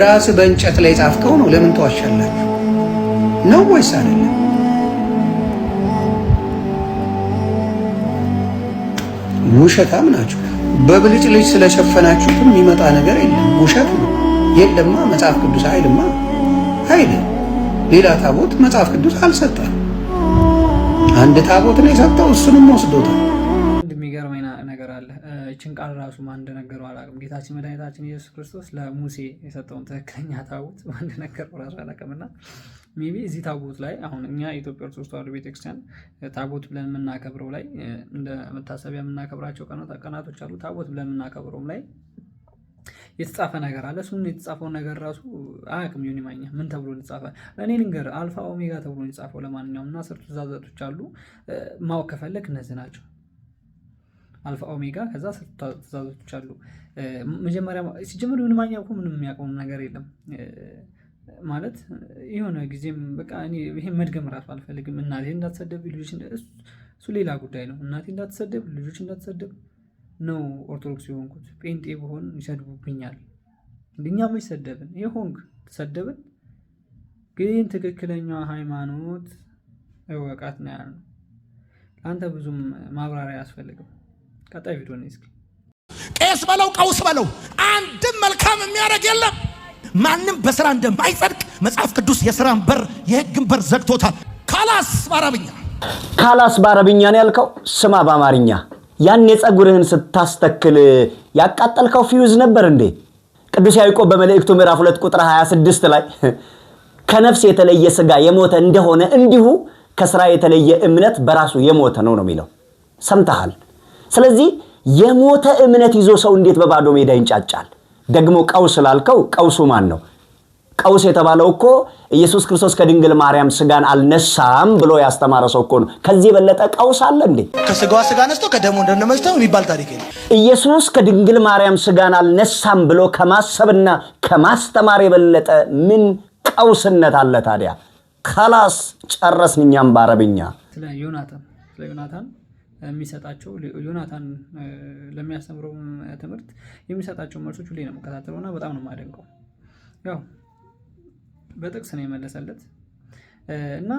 ራስ በእንጨት ላይ ጻፍከው ነው። ለምን ተዋሻላችሁ ነው ወይስ አይደለም? ውሸታም ናችሁ። በብልጭልጭ ስለሸፈናችሁት የሚመጣ ነገር የለም። ውሸት ነው። የለማ መጽሐፍ ቅዱስ አይልማ አይልም። ሌላ ታቦት መጽሐፍ ቅዱስ አልሰጠም። አንድ ታቦት ነው የሰጠው፣ እሱንም ወስዶታል። የሚገርመኝ ነገር አለ። ይህችን ቃል ራሱ ማን እንደነገረው አላውቅም። ጌታችን መድኃኒታችን ኢየሱስ ክርስቶስ ለሙሴ የሰጠውን ትክክለኛ ታቦት ማን እንደነገረው ራሱ አላውቅምና ሜቢ እዚህ ታቦት ላይ አሁን እኛ የኢትዮጵያ ኦርቶዶክስ ተዋሕዶ ቤተክርስቲያን ታቦት ብለን የምናከብረው ላይ እንደ መታሰቢያ የምናከብራቸው ቀናቶች አሉ። ታቦት ብለን የምናከብረውም ላይ የተጻፈ ነገር አለ። እሱን የተጻፈውን ነገር ራሱ አያውቅም ዮኒ ማኛ። ምን ተብሎ የተጻፈ እኔ ልንገር፣ አልፋ ኦሜጋ ተብሎ የተጻፈው ለማንኛውም እና 10 ትእዛዛቶች አሉ። ማወቅ ከፈለክ እነዚህ ናቸው። አልፋ ኦሜጋ፣ ከዛ 10 ትእዛዛቶች አሉ። መጀመሪያ ሲጀምር ዮኒ ማኛ እኮ ምንም የሚያውቀው ነገር የለም ማለት የሆነ ጊዜም በቃ እኔ ይሄን መድገም ራሱ አልፈልግም። እናቴ እንዳትሰደብ ልጆች፣ እሱ ሌላ ጉዳይ ነው። እናቴ እንዳትሰደብ ልጆች እንዳትሰደብ ነው ኦርቶዶክስ የሆንኩት። ጴንጤ ብሆን ይሰድቡብኛል። እኛ መች ሰደብን? የሆንክ ተሰደብን። ግን ትክክለኛ ሃይማኖት እወቃት ነው ያልነው። ለአንተ ብዙም ማብራሪያ አያስፈልግም። ቀጣይ ቪዲዮ ነው። እስኪ ቄስ በለው ቀውስ በለው አንድም መልካም የሚያደርግ የለም። ማንም በስራ እንደማይጸድቅ መጽሐፍ ቅዱስ የስራን በር የህግን በር ዘግቶታል። ካላስ በአረብኛ ነው ያልከው። ስማ በአማርኛ ያን የጸጉርህን ስታስተክል ያቃጠልከው ፊውዝ ነበር እንዴ? ቅዱስ ያዕቆብ በመልእክቱ ምዕራፍ 2 ቁጥር 26 ላይ ከነፍስ የተለየ ስጋ የሞተ እንደሆነ እንዲሁ ከስራ የተለየ እምነት በራሱ የሞተ ነው የሚለው። ሰምተሃል? ስለዚህ የሞተ እምነት ይዞ ሰው እንዴት በባዶ ሜዳ ይንጫጫል? ደግሞ ቀውስ ላልከው ቀውሱ ማን ነው? ቀውስ የተባለው እኮ ኢየሱስ ክርስቶስ ከድንግል ማርያም ስጋን አልነሳም ብሎ ያስተማረ ሰው እኮ ነው። ከዚህ የበለጠ ቀውስ አለ እንዴ? ከስጋዋ ስጋ ነስቶ ከደሙ እንደነመስተው የሚባል ታሪክ የለም። ኢየሱስ ከድንግል ማርያም ስጋን አልነሳም ብሎ ከማሰብና ከማስተማር የበለጠ ምን ቀውስነት አለ ታዲያ? خلاص ጨረስን እኛም በአረብኛ። ስለ ዮናታን የሚሰጣቸው ዮናታን ለሚያስተምረው ትምህርት የሚሰጣቸው መልሶች ሁሌ ነው የምከታተለውና በጣም ነው የማደንቀው። ያው በጥቅስ ነው የመለሰለት እና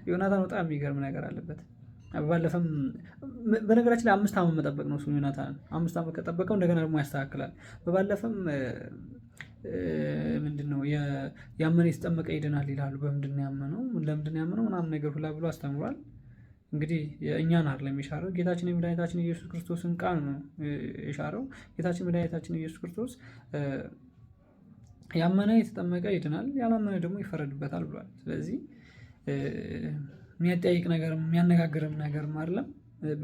ዮናታን በጣም የሚገርም ነገር አለበት። ባለፈም በነገራችን ላይ 5 ዓመት መጠበቅ ነው እሱ ዮናታን 5 ዓመት ከጠበቀው እንደገና ደግሞ ያስተካክላል። በባለፈም ምንድነው ያመነ የተጠመቀ ይድናል ይላሉ። በምንድነው ያመነው ለምንድነው ያመነው ምናምን ነገር ሁላ ብሎ አስተምሯል። እንግዲህ የእኛን አይደለም የሻረው ጌታችን መድኃኒታችን ኢየሱስ ክርስቶስን ቃል ነው የሻረው። ጌታችን መድኃኒታችን ኢየሱስ ክርስቶስ ያመነ የተጠመቀ ይድናል፣ ያላመነ ደግሞ ይፈረድበታል ብሏል። ስለዚህ የሚያጠያይቅ ነገር የሚያነጋግርም ነገር አይደለም።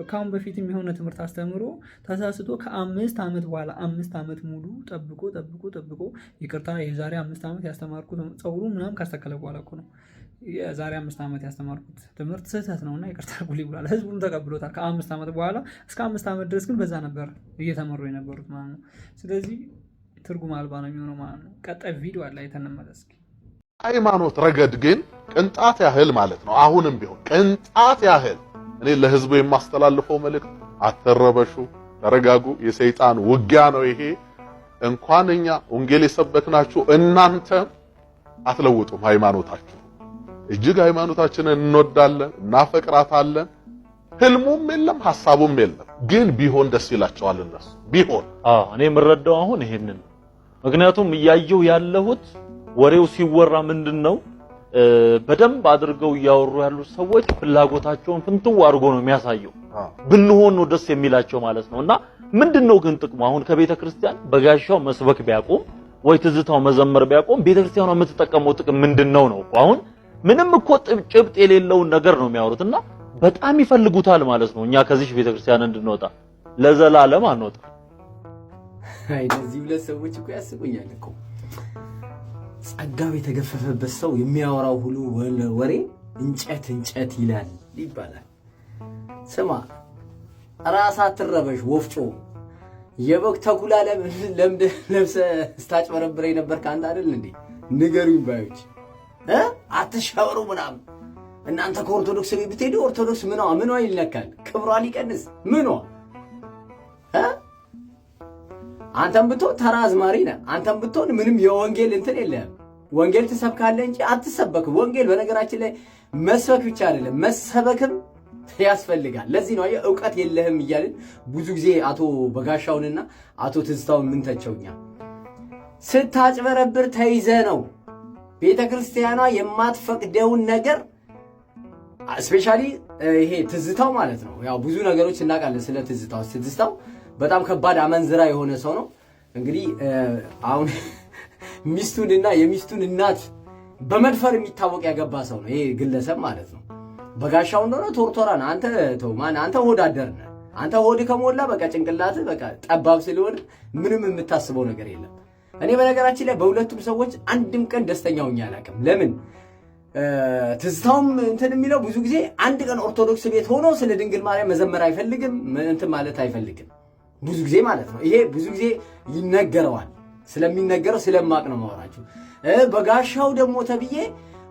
ከአሁን በፊትም የሆነ ትምህርት አስተምሮ ተሳስቶ ከ5 ዓመት በኋላ 5 ዓመት ሙሉ ጠብቆ ይቅርታ የዛሬ 5 ዓመት ያስተማርኩት ጸጉሩ ምናምን ካስተከለ በኋላ እኮ ነው የዛሬ 5 ዓመት ያስተማርኩት ትምህርት ስህተት ነውና ይቅርታ አድርጉልኝ ብሏል። ህዝቡም ተቀብሎታል። ከ5 ዓመት በኋላ እስከ 5 ዓመት ድረስ ግን በዛ ነበር እየተመሩ የነበሩት ማለት ነው። ስለዚህ ትርጉም አልባ ነው የሚሆነው ማለት ነው። ቀጣይ ቪዲዮ አለ አይተነመለስ። ሃይማኖት ረገድ ግን ቅንጣት ያህል ማለት ነው አሁንም ቢሆን ቅንጣት ያህል እኔ ለህዝቡ የማስተላልፈው መልእክት አተረበሹ፣ ተረጋጉ። የሰይጣን ውጊያ ነው ይሄ። እንኳን እኛ ወንጌል የሰበክናችሁ እናንተ አትለውጡም ሃይማኖታችሁ። እጅግ ሃይማኖታችንን እንወዳለን፣ እናፈቅራታለን። ህልሙም የለም ሐሳቡም የለም። ግን ቢሆን ደስ ይላቸዋል እነሱ ቢሆን። እኔ የምረዳው አሁን ይሄንን ምክንያቱም እያየው ያለሁት ወሬው ሲወራ ምንድነው በደንብ አድርገው ያወሩ ያሉት ሰዎች ፍላጎታቸውን ፍንትው አድርጎ ነው የሚያሳየው። ብንሆን ነው ደስ የሚላቸው ማለት ነውና ምንድነው ግን ጥቅሙ? አሁን ከቤተ ክርስቲያን በጋሻው መስበክ ቢያቆም ወይ ትዝታው መዘመር ቢያቆም ቤተ ክርስቲያኗ የምትጠቀመው ጥቅም ምንድነው ነው? አሁን ምንም እኮ ጭብጥ የሌለውን ነገር ነው የሚያወሩትና በጣም ይፈልጉታል ማለት ነው። እኛ ከዚህ ቤተ ክርስቲያን እንድንወጣ ለዘላለም አንወጣ። አይ እነዚህ ሁለት ሰዎች እኮ ያስቁኛል እኮ። ጸጋው የተገፈፈበት ሰው የሚያወራው ሁሉ ወሬ እንጨት እንጨት ይላል ይባላል። ስማ ራስ አትረበሽ ወፍጮ የበግ ተኩላ ለብሰ ስታጭበረብረ ነበር ካንተ አይደል እንዴ? ንገሩኝ ባዮች አትሻወሩ ምናምን። እናንተ ከኦርቶዶክስ ቤት ብትሄዱ ኦርቶዶክስ ምኗ ይልነካል? ክብሯ ሊቀንስ ምኗ? አንተም ብትሆን ተራ አዝማሪ ነህ። አንተም ብትሆን ምንም የወንጌል እንትን የለህም። ወንጌል ትሰብካለህ እንጂ አትሰበክም። ወንጌል በነገራችን ላይ መስበክ ብቻ አይደለም መሰበክም ያስፈልጋል። ለዚህ ነው እውቀት የለህም እያልን ብዙ ጊዜ አቶ በጋሻውንና አቶ ትዝታውን ምን ተቸውኛ። ስታጭበረብር ተይዘ ነው ቤተክርስቲያኗ የማትፈቅደውን ነገር ስፔሻሊ ይሄ ትዝታው ማለት ነው። ያው ብዙ ነገሮች እናውቃለን ስለ ትዝታው። ትዝታው በጣም ከባድ አመንዝራ የሆነ ሰው ነው። እንግዲህ አሁን ሚስቱንና የሚስቱን እናት በመድፈር የሚታወቅ ያገባ ሰው ነው ይሄ ግለሰብ ማለት ነው። በጋሻው እንደሆነ ቶርቶራን አንተ ተው ማን አንተ ወዳደር ነህ። አንተ ሆድ ከሞላ በቃ ጭንቅላት በቃ ጠባብ ስለሆነ ምንም የምታስበው ነገር የለም። እኔ በነገራችን ላይ በሁለቱም ሰዎች አንድም ቀን ደስተኛ ሆኜ አላውቅም። ለምን ትዝታውም እንትን የሚለው ብዙ ጊዜ አንድ ቀን ኦርቶዶክስ ቤት ሆኖ ስለ ድንግል ማርያም መዘመር አይፈልግም፣ እንትን ማለት አይፈልግም ብዙ ጊዜ ማለት ነው። ይሄ ብዙ ጊዜ ይነገረዋል። ስለሚነገረው ስለማቅ ነው ማወራችሁ። በጋሻው ደግሞ ተብዬ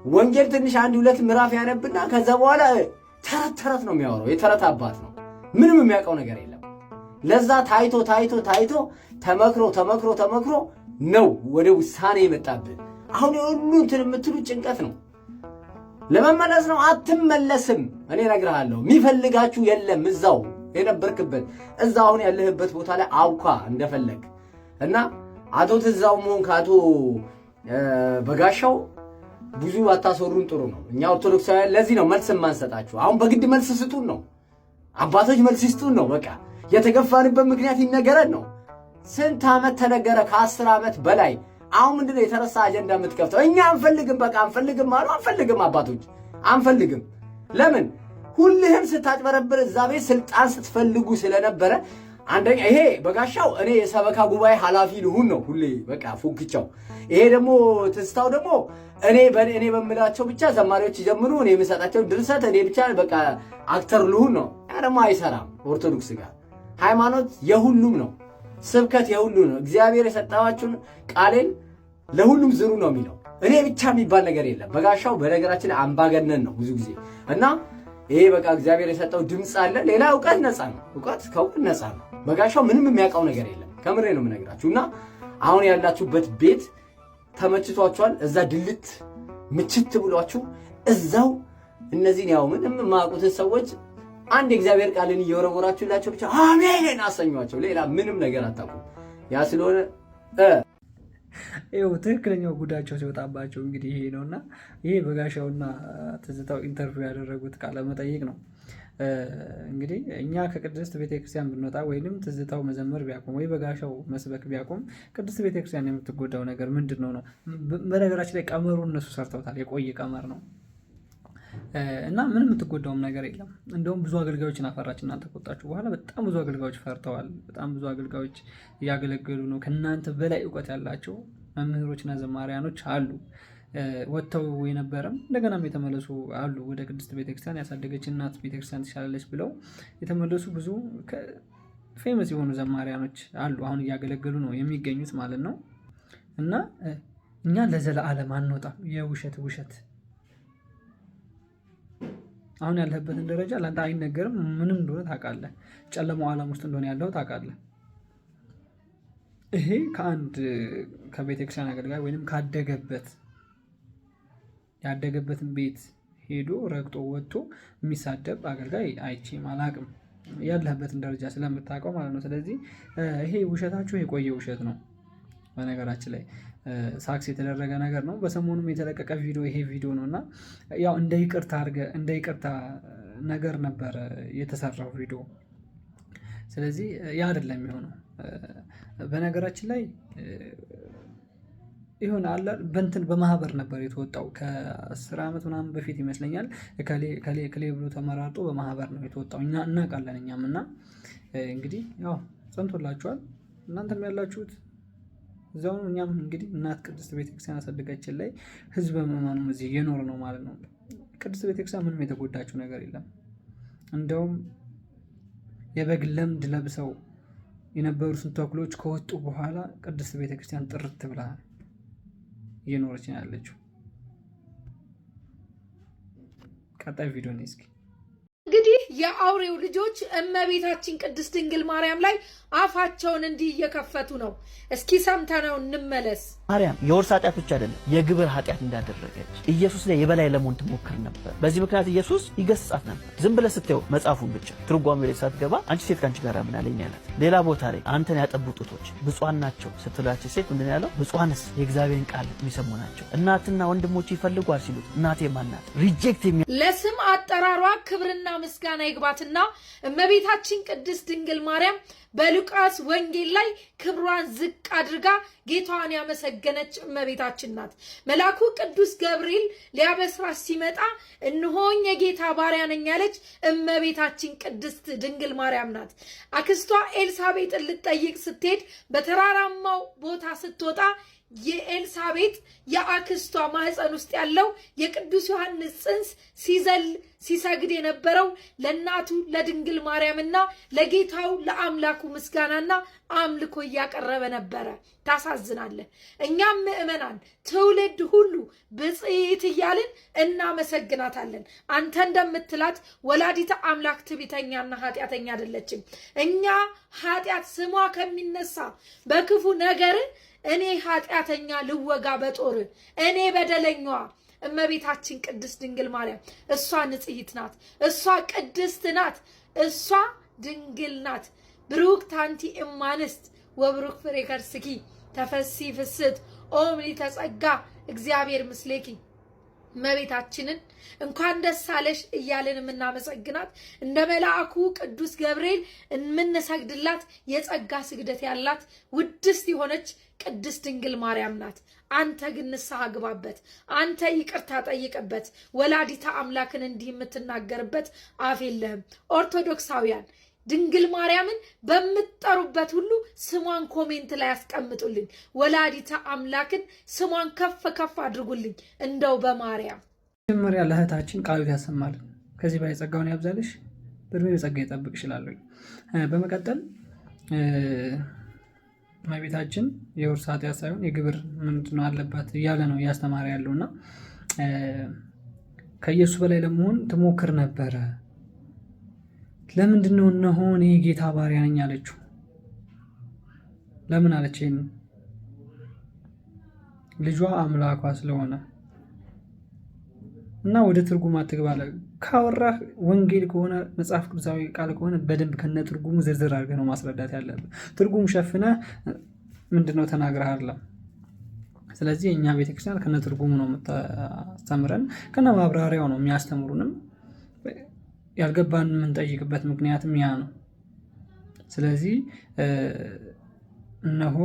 ወንጌል ትንሽ አንድ ሁለት ምዕራፍ ያነብና ከዛ በኋላ ተረት ነው የሚያወራው። የተረት አባት ነው። ምንም የሚያውቀው ነገር የለም። ለዛ ታይቶ ተመክሮ ነው ወደ ውሳኔ የመጣብን። አሁን የሁሉ እንትን የምትሉ ጭንቀት ነው። ለመመለስ ነው አትመለስም። እኔ እነግርሃለሁ የሚፈልጋችሁ የለም። እዛው የነበርክበት እዛው አሁን ያለህበት ቦታ ላይ አውካ እንደፈለግ እና አቶ ትዛው መሆን ከአቶ በጋሻው ብዙ አታሰሩን ጥሩ ነው። እኛ ኦርቶዶክሳውያን ለዚህ ነው መልስ ማንሰጣችሁ። አሁን በግድ መልስ ስጡን ነው። አባቶች መልስ ይስጡን ነው። በቃ የተገፋንበት ምክንያት ይነገረን ነው። ስንት ዓመት ተነገረ? ከ10 ዓመት በላይ። አሁን ምንድነው የተረሳ አጀንዳ የምትከፍተው? እኛ አንፈልግም፣ በቃ አንፈልግም አሉ። አንፈልግም፣ አባቶች አንፈልግም። ለምን ሁልህም ስታጭበረብር እዛ ቤት ስልጣን ስትፈልጉ ስለነበረ አንደኛ ይሄ በጋሻው እኔ የሰበካ ጉባኤ ኃላፊ ልሁን ነው ሁሌ በቃ ፉክቻው። ይሄ ደግሞ ትዝታው ደግሞ እኔ በምላቸው ብቻ ዘማሪዎች ይጀምሩ፣ እኔ የምሰጣቸው ድርሰት እኔ ብቻ በቃ አክተር ልሁን ነው። ያ ደግሞ አይሰራም። ኦርቶዶክስ ጋር ሃይማኖት የሁሉም ነው፣ ስብከት የሁሉም ነው። እግዚአብሔር የሰጣችሁን ቃሌን ለሁሉም ዝሩ ነው የሚለው። እኔ ብቻ የሚባል ነገር የለም። በጋሻው በነገራችን ላይ አምባገነን ነው ብዙ ጊዜ እና ይሄ በቃ እግዚአብሔር የሰጠው ድምፅ አለ። ሌላ እውቀት ነፃ ነው። እውቀት ከእውቀት ነፃ ነው። በጋሻው ምንም የሚያውቀው ነገር የለም። ከምሬ ነው የምነግራችሁ። እና አሁን ያላችሁበት ቤት ተመችቷችኋል። እዛ ድልት ምችት ብሏችሁ እዛው እነዚህን ያው ምንም የማያውቁትን ሰዎች አንድ የእግዚአብሔር ቃልን እየወረወራችሁላቸው ብቻ አሜን አሰኟቸው። ሌላ ምንም ነገር አታውቁም። ያ ስለሆነ ይኸው ትክክለኛው ጉዳቸው ሲወጣባቸው እንግዲህ ይሄ ነውና ይሄ በጋሻውና ትዝታው ኢንተርቪው ያደረጉት ቃለ መጠይቅ ነው። እንግዲህ እኛ ከቅድስት ቤተክርስቲያን ብንወጣ ወይንም ትዝታው መዘመር ቢያቆም ወይ በጋሻው መስበክ ቢያቆም ቅድስት ቤተክርስቲያን የምትጎዳው ነገር ምንድን ነው? በነገራችን ላይ ቀመሩን እነሱ ሰርተውታል። የቆየ ቀመር ነው እና ምንም የምትጎዳውም ነገር የለም። እንደውም ብዙ አገልጋዮችን አፈራች። እናንተ ከወጣችሁ በኋላ በጣም ብዙ አገልጋዮች ፈርተዋል። በጣም ብዙ አገልጋዮች እያገለገሉ ነው። ከእናንተ በላይ እውቀት ያላቸው መምህሮችና ዘማሪያኖች አሉ። ወጥተው የነበረም እንደገናም የተመለሱ አሉ። ወደ ቅድስት ቤተክርስቲያን ያሳደገች እናት ቤተክርስቲያን ትሻላለች ብለው የተመለሱ ብዙ ፌመስ የሆኑ ዘማሪያኖች አሉ። አሁን እያገለገሉ ነው የሚገኙት ማለት ነው። እና እኛ ለዘለዓለም አንወጣም። የውሸት ውሸት አሁን ያለህበትን ደረጃ ለአንተ አይነገርም። ምንም እንደሆነ ታውቃለህ። ጨለማው ዓለም ውስጥ እንደሆነ ያለው ታውቃለህ። ይሄ ከቤተክርስቲያን አገልጋይ ወይንም ያደገበትን ቤት ሄዶ ረግጦ ወጥቶ የሚሳደብ አገልጋይ አይቼም አላቅም። ያለህበትን ደረጃ ስለምታውቀው ማለት ነው። ስለዚህ ይሄ ውሸታችሁ የቆየ ውሸት ነው። በነገራችን ላይ ሳክስ የተደረገ ነገር ነው። በሰሞኑም የተለቀቀ ቪዲዮ ይሄ ቪዲዮ ነውና ያው እንደ ይቅርታ ነገር ነበር የተሰራው ቪዲዮ። ስለዚህ ያ አይደለም የሚሆነው። በነገራችን ላይ ይሁን አለ በማህበር ነበር የተወጣው ከ10 ዓመት ምናምን በፊት ይመስለኛል። ከሌ ብሎ ተመራርጦ በማህበር ነው የተወጣው። እኛ እናውቃለን እኛም እና እንግዲህ ያው ጸንቶላችኋል እናንተም ያላችሁት እዛው ነው። እኛም እንግዲህ እናት ቅድስት ቤተክርስቲያን አሳደገችን ላይ ህዝበ ምዕመኑም እዚህ እየኖረ ነው ማለት ነው። ቅድስት ቤተክርስቲያን ምንም የተጎዳችው ነገር የለም። እንደውም የበግ ለምድ ለብሰው የነበሩትን ተኩሎች ከወጡ በኋላ ቅድስት ቤተክርስቲያን ጥርት ብላ እየኖረች ነው ያለችው። ቀጣይ ቪዲዮ ነው እስኪ እንግዲህ የአውሬው ልጆች እመቤታችን ቅድስት ድንግል ማርያም ላይ አፋቸውን እንዲህ እየከፈቱ ነው። እስኪ ሰምተነው እንመለስ። ማርያም የውርስ ኃጢአት ብቻ አይደለም የግብር ኃጢአት እንዳደረገች ኢየሱስ ላይ የበላይ ለመሆን ትሞክር ነበር። በዚህ ምክንያት ኢየሱስ ይገስጻት ነበር። ዝም ብለህ ስትየው መጽሐፉን ብቻ ትርጓሜው ላይ ሳትገባ አንቺ ሴት ካንቺ ጋር ምን አለኝ ያላት። ሌላ ቦታ ላይ አንተን ያጠቡ ጡቶች ብፁዓን ናቸው ስትላቸው ሴት ምንድን ያለው? ብፁዓንስ የእግዚአብሔርን ቃል የሚሰሙ ናቸው። እናትና ወንድሞች ይፈልጓል ሲሉት እናቴ ማናት? ሪጀክት ለስም አጠራሯ ክብርና ምስጋና ይግባትና እመቤታችን ቅድስት ድንግል ማርያም በሉቃስ ወንጌል ላይ ክብሯን ዝቅ አድርጋ ጌታዋን ያመሰገነች እመቤታችን ናት። መልአኩ ቅዱስ ገብርኤል ሊያበስራት ሲመጣ እነሆኝ የጌታ ባሪያ ነኝ ያለች እመቤታችን ቅድስት ድንግል ማርያም ናት። አክስቷ ኤልሳቤጥን ልትጠይቅ ስትሄድ በተራራማው ቦታ ስትወጣ የኤልሳቤጥ የአክስቷ ማህፀን ውስጥ ያለው የቅዱስ ዮሐንስ ጽንስ ሲሰግድ የነበረው ለእናቱ ለድንግል ማርያምና ለጌታው ለአምላኩ ምስጋናና አምልኮ እያቀረበ ነበረ። ታሳዝናለህ። እኛም ምእመናን ትውልድ ሁሉ ብፅዕት እያልን እናመሰግናታለን። አንተ እንደምትላት ወላዲተ አምላክ ትዕቢተኛና ኃጢአተኛ አይደለችም። እኛ ኃጢአት ስሟ ከሚነሳ በክፉ ነገር እኔ ኃጢአተኛ ልወጋ በጦር እኔ በደለኛዋ እመቤታችን ቅድስት ድንግል ማርያም እሷ ንጽሕት ናት፣ እሷ ቅድስት ናት፣ እሷ ድንግል ናት። ብሩክት አንቲ እማንስት ወብሩክ ፍሬ ከርስኪ ተፈሲ ፍስት ኦ ምልዕተ ጸጋ እግዚአብሔር ምስሌኪ። እመቤታችንን እንኳን ደስ አለሽ እያልን የምናመሰግናት እንደ መልአኩ ቅዱስ ገብርኤል የምንሰግድላት የጸጋ ስግደት ያላት ውድስት የሆነች ቅድስት ድንግል ማርያም ናት። አንተ ግን ንስሐ ግባበት፣ አንተ ይቅርታ ጠይቅበት። ወላዲተ አምላክን እንዲህ የምትናገርበት አፍ የለህም። ኦርቶዶክሳውያን ድንግል ማርያምን በምትጠሩበት ሁሉ ስሟን ኮሜንት ላይ ያስቀምጡልኝ። ወላዲተ አምላክን ስሟን ከፍ ከፍ አድርጉልኝ። እንደው በማርያም መጀመሪያ ለእህታችን ቃሉ ያሰማልን፣ ከዚህ በላይ ጸጋውን ያብዛልሽ፣ በእድሜ በጸጋ ይጠብቅ ይችላል። በመቀጠል እመቤታችን የውርስ ኃጢአት ሳይሆን የግብር ምንድን ነው አለባት እያለ ነው እያስተማረ ያለውና ከኢየሱስ በላይ ለመሆን ትሞክር ነበረ። ለምንድን ነው እነሆ እኔ ጌታ ባሪያ ነኝ አለችው? ለምን አለች? ልጇ አምላኳ ስለሆነ እና ወደ ትርጉም አትግባለ። ካወራህ ወንጌል ከሆነ መጽሐፍ ቅዱሳዊ ቃል ከሆነ በደንብ ከነ ትርጉሙ ዝርዝር አድርገህ ነው ማስረዳት ያለብህ። ትርጉም ሸፍነህ ምንድነው ተናግረህ አይደለም። ስለዚህ እኛ ቤተክርስቲያን ከነ ትርጉሙ ነው የምታስተምረን፣ ከነ ማብራሪያው ነው የሚያስተምሩንም። ያልገባን የምንጠይቅበት ምክንያትም ያ ነው። ስለዚህ እነሆ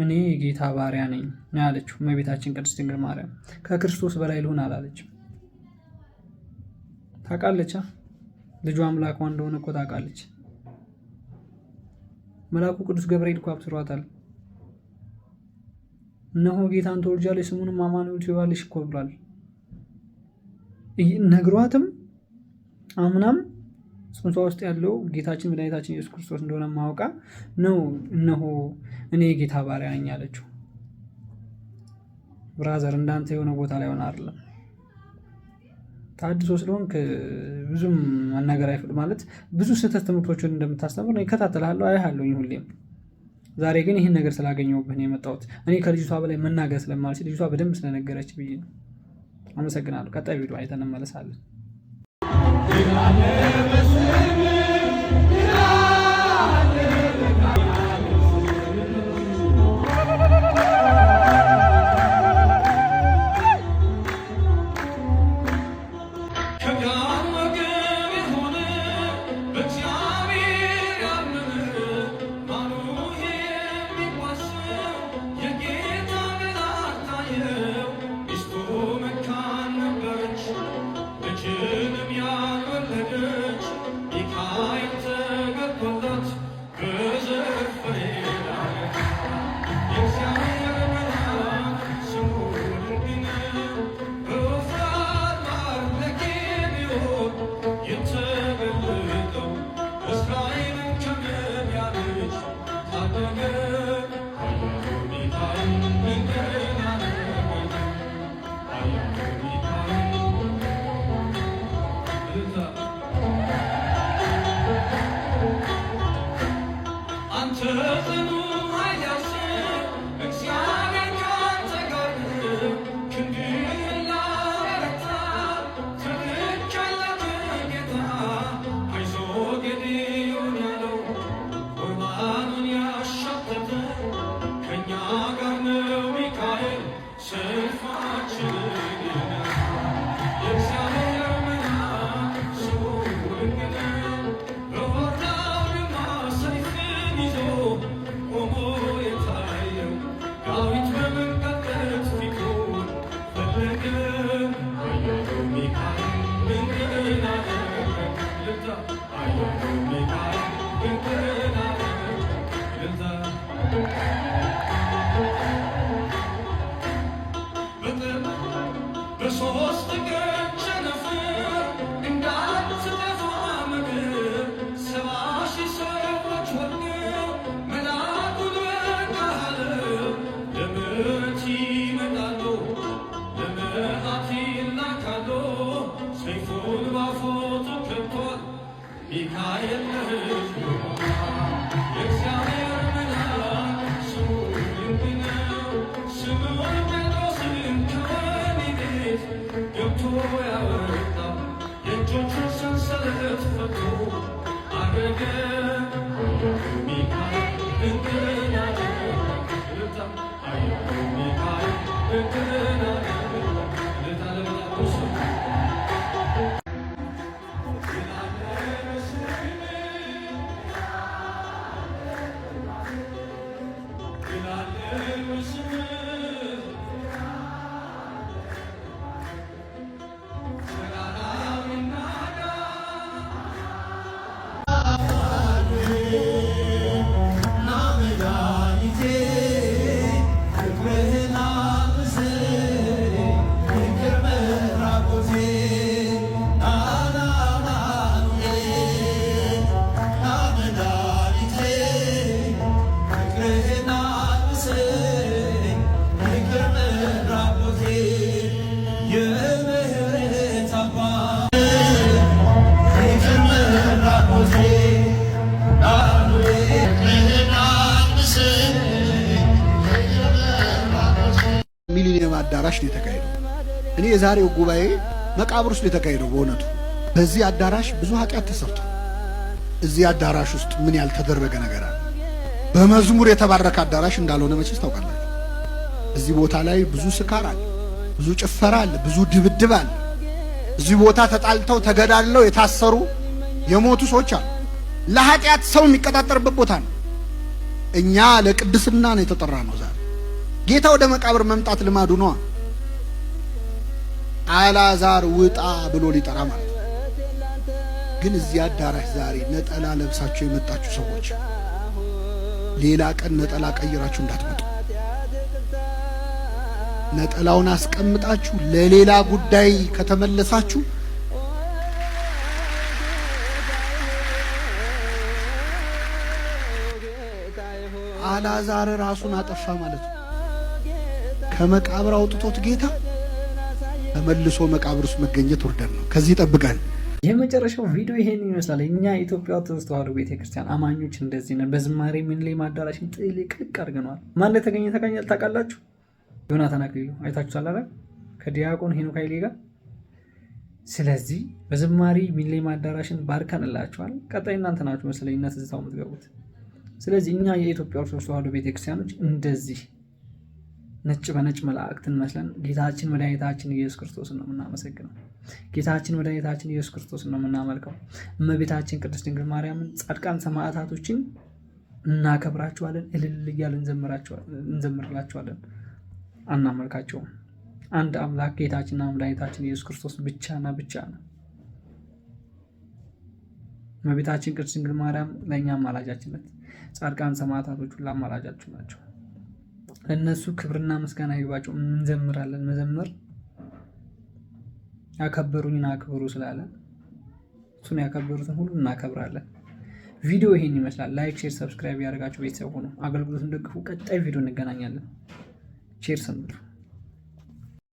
እኔ የጌታ ባሪያ ነኝ ነው ያለችው እመቤታችን ቅድስት ድንግል ማርያም። ከክርስቶስ በላይ ልሆን አላለችም። ታውቃለች፣ ልጇ አምላኳ እንደሆነ እኮ ታውቃለች። መልአኩ ቅዱስ ገብርኤል እኮ አብስሯታል። እነሆ ጌታን ትወልጃለሽ ስሙንም አማኑኤል ትይዋለሽ እኮ ብሏል። ነግሯትም አምናም ጽንሷ ውስጥ ያለው ጌታችን መድኃኒታችን ኢየሱስ ክርስቶስ እንደሆነ ማውቃ ነው እነሆ እኔ የጌታ ባሪያ ነኝ ያለችው። ብራዘር እንዳንተ የሆነ ቦታ ላይ ሆነ አይደለም። ታድሶ ስለሆንክ ብዙም መናገር አይፈቅድ ማለት ብዙ ስህተት ትምህርቶችን እንደምታስተምር ነው ይከታተላለሁ፣ አይሃለሁኝ ሁሌም። ዛሬ ግን ይህን ነገር ስላገኘሁብህ ነው የመጣሁት። እኔ ከልጅቷ በላይ መናገር ስለማልችል ልጅቷ በደንብ ስለነገረች ብዬ ነው። አመሰግናለሁ። ቀጣይ ቪዲዮ አይተን እንመለሳለን። ሚሊኒየም አዳራሽ ነው የተካሄደው። እኔ የዛሬው ጉባኤ መቃብር ውስጥ የተካሄደው በእውነቱ በዚህ አዳራሽ ብዙ ኃጢአት ተሰርቷል። እዚህ አዳራሽ ውስጥ ምን ያልተደረገ ነገር አለ? በመዝሙር የተባረከ አዳራሽ እንዳልሆነ መቼስ ታውቃላችሁ። እዚህ ቦታ ላይ ብዙ ስካር አለ፣ ብዙ ጭፈራ አለ፣ ብዙ ድብድብ አለ። እዚህ ቦታ ተጣልተው ተገዳድለው የታሰሩ የሞቱ ሰዎች አሉ። ለኃጢአት ሰው የሚቀጣጠርበት ቦታ ነው። እኛ ለቅድስና ነው የተጠራ ነው። ዛሬ ጌታ ወደ መቃብር መምጣት ልማዱ ነው። አልዓዛር ውጣ ብሎ ሊጠራ ማለት ነው። ግን እዚህ አዳራሽ ዛሬ ነጠላ ለብሳችሁ የመጣችሁ ሰዎች ሌላ ቀን ነጠላ ቀይራችሁ እንዳትመጡ። ነጠላውን አስቀምጣችሁ ለሌላ ጉዳይ ከተመለሳችሁ አልዓዛር ራሱን አጠፋ ማለት ነው። ከመቃብር አውጥቶት ጌታ ተመልሶ መቃብር ውስጥ መገኘት ውርደት ነው። ከዚህ ጠብቀን። የመጨረሻው ቪዲዮ ይሄን ይመስላል። እኛ የኢትዮጵያ ኦርቶዶክስ ተዋሕዶ ቤተክርስቲያን አማኞች እንደዚህ ነን። በዝማሬ ሚሊኒየም አዳራሽን ጥልቅልቅ አድርገናል። ማን ላይ ተገኘ ታውቃላችሁ? ዮናታን አክሊሉ አይታችኋል አይደል? ከዲያቆን ሄኖክ ኃይሌ ጋር። ስለዚህ በዝማሬ ሚሊኒየም አዳራሽን ባርከንላችኋል። ቀጣይ እናንተ ናችሁ መሰለኝ እና ትዝታው የምትገቡት። ስለዚህ እኛ የኢትዮጵያ ኦርቶዶክስ ተዋሕዶ ቤተክርስቲያኖች እንደዚህ ነጭ በነጭ መላእክትን መስለን ጌታችን መድኃኒታችን ኢየሱስ ክርስቶስን ነው የምናመሰግነው። ጌታችን መድኃኒታችን ኢየሱስ ክርስቶስን ነው የምናመልከው። እመቤታችን ቅድስት ድንግል ማርያምን፣ ጻድቃን ሰማዕታቶችን እናከብራቸዋለን። እልል እያልን እንዘምርላቸዋለን። አናመልካቸውም። አንድ አምላክ ጌታችንና መድኃኒታችን ኢየሱስ ክርስቶስ ብቻና ብቻ ነው። እመቤታችን ቅድስት ድንግል ማርያም ለእኛ አማላጃችን ናት። ጻድቃን ሰማዕታቶች ሁሉ አማላጃችን ናቸው። ለእነሱ ክብርና ምስጋና ይግባቸው። እንዘምራለን። መዘመር ያከበሩኝን አክብሩ ስላለ እሱን ያከበሩትን ሁሉ እናከብራለን። ቪዲዮ ይሄን ይመስላል። ላይክ፣ ሼር፣ ሰብስክራይብ ያደርጋችሁ ቤተሰብ ሆኖ አገልግሎቱን ደግፉ። ቀጣይ ቪዲዮ እንገናኛለን። ቼር ሰንብቱ።